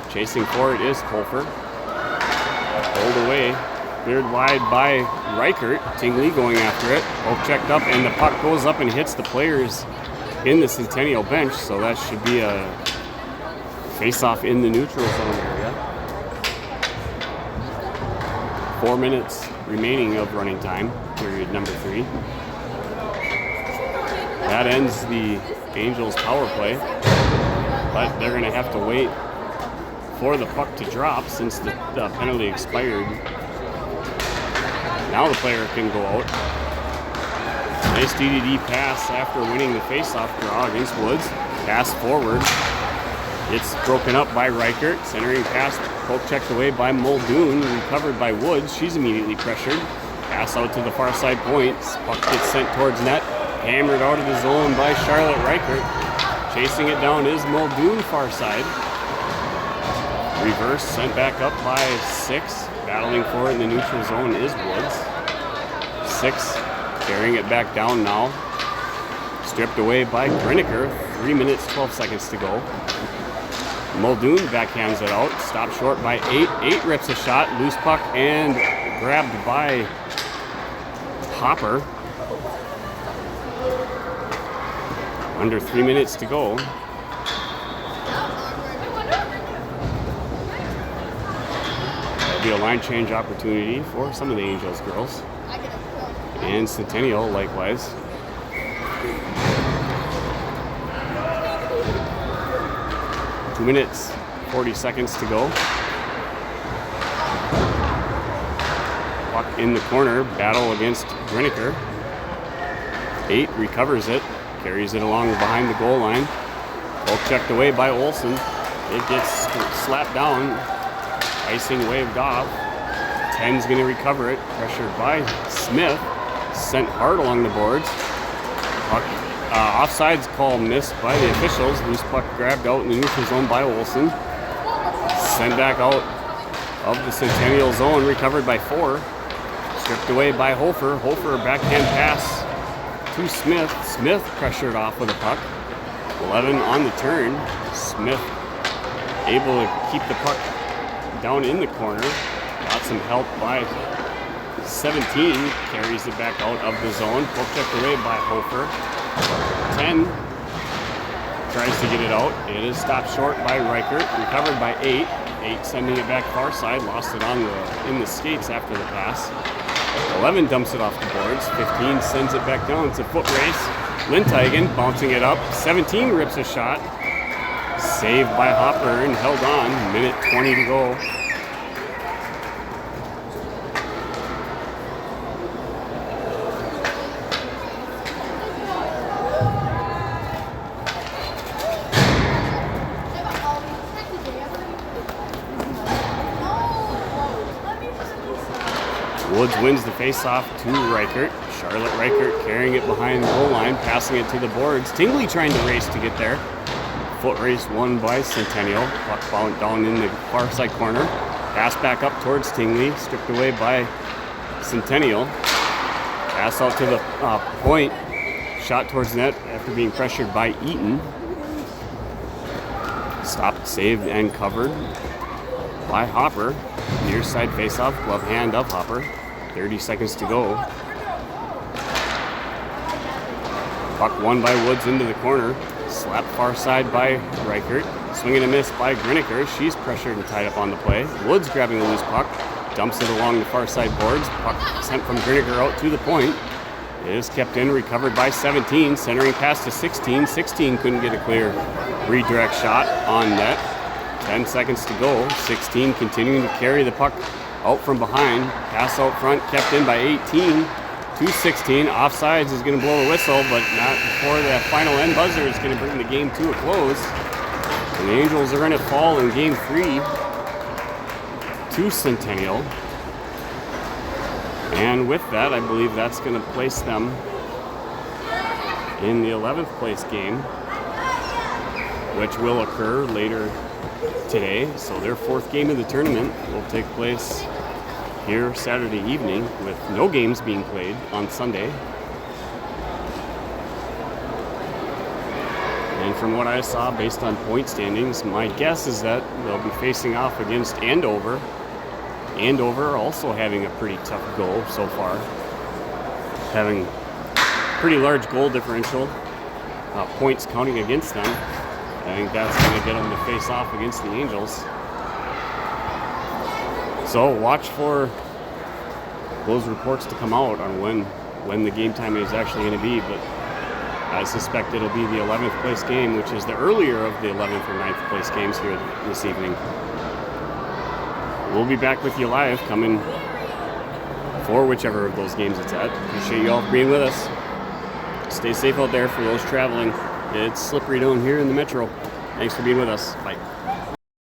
Chasing for it is Hofer. Pulled away. Cleared wide by Reichert. Tingley going after it. Both checked up, and the puck goes up and hits the players in the Centennial bench, so that should be a face-off in the neutral zone area. 4 minutes remaining of running time, period number 3. That ends the Angels power play, but they're going to have to wait for the puck to drop since the penalty expired. Now the player can go out. Nice DDD pass after winning the faceoff draw against Woods. Pass forward. It's broken up by Reichert. Centering pass, poke checked away by Muldoon. Recovered by Woods. She's immediately pressured. Pass out to the far side point. Puck gets sent towards net. Hammered out of the zone by Charlotte Reichert. Chasing it down is Muldoon far side. Reverse, sent back up by 6. Battling for it in the neutral zone is Woods. 6. Carrying it back down now. Stripped away by Griniker. 3 minutes, 12 seconds to go. Muldoon backhands it out. Stopped short by 8. 8 rips a shot. Loose puck and grabbed by Hopper. Under 3 minutes to go. That'll be a line change opportunity for some of the Angels girls. And Centennial likewise. Two minutes, 40 seconds to go. Puck in the corner, battle against Griniker. 8 recovers it, carries it along behind the goal line. Both checked away by Olsen. It gets slapped down, icing waved off. 10's going to recover it, pressured by Smith. Sent hard along the boards. Puck, offsides call missed by the officials. Loose puck grabbed out in the neutral zone by Olsen. Sent back out of the Centennial zone, recovered by 4. Stripped away by Hofer. Hofer backhand pass to Smith. Smith pressured off with a puck. 11 on the turn. Smith able to keep the puck down in the corner. Got some help by 17, carries it back out of the zone. Poke checked away by Hofer. 10 tries to get it out. It is stopped short by Reichert. Recovered by 8. 8 sending it back far side. Lost it in the skates after the pass. 11 dumps it off the boards. 15 sends it back down. It's a foot race. Linteigen bouncing it up. 17 rips a shot. Saved by Hopper and held on. Minute 20 to go. Woods wins the faceoff to Reichert. Charlotte Reichert carrying it behind the goal line, passing it to the boards. Tingley trying to race to get there. Foot race won by Centennial. Puck bounced down in the far side corner. Pass back up towards Tingley, stripped away by Centennial. Pass out to the point. Shot towards net after being pressured by Eaton. Stopped, saved, and covered by Hopper. Near side faceoff, glove hand of Hopper. 30 seconds to go. Puck won by Woods into the corner. Slapped far side by Reichert. Swing and a miss by Griniker. She's pressured and tied up on the play. Woods grabbing the loose puck. Dumps it along the far side boards. Puck sent from Griniker out to the point. It is kept in, recovered by 17. Centering pass to 16. 16 couldn't get a clear redirect shot on net. 10 seconds to go. 16 continuing to carry the puck out from behind. Pass out front, kept in by 18. To 16. Offsides is going to blow a whistle, but not before the final end buzzer is going to bring the game to a close. And the Angels are going to fall in game 3 to Centennial. And with that, I believe that's going to place them in the 11th place game. which will occur later today. So their fourth game of the tournament will take place here Saturday evening with no games being played on Sunday. And from what I saw, based on point standings, my guess is that they'll be facing off against Andover. Andover also having a pretty tough goal so far, having pretty large goal differential, points counting against them. I think that's going to get them to face off against the Angels. So watch for those reports to come out on when the game time is actually going to be. But I suspect it'll be the 11th place game, which is the earlier of the 11th or 9th place games here this evening. We'll be back with you live coming for whichever of those games it's at. Appreciate you all for being with us. Stay safe out there for those traveling. It's slippery down here in the metro. Thanks for being with us. Bye.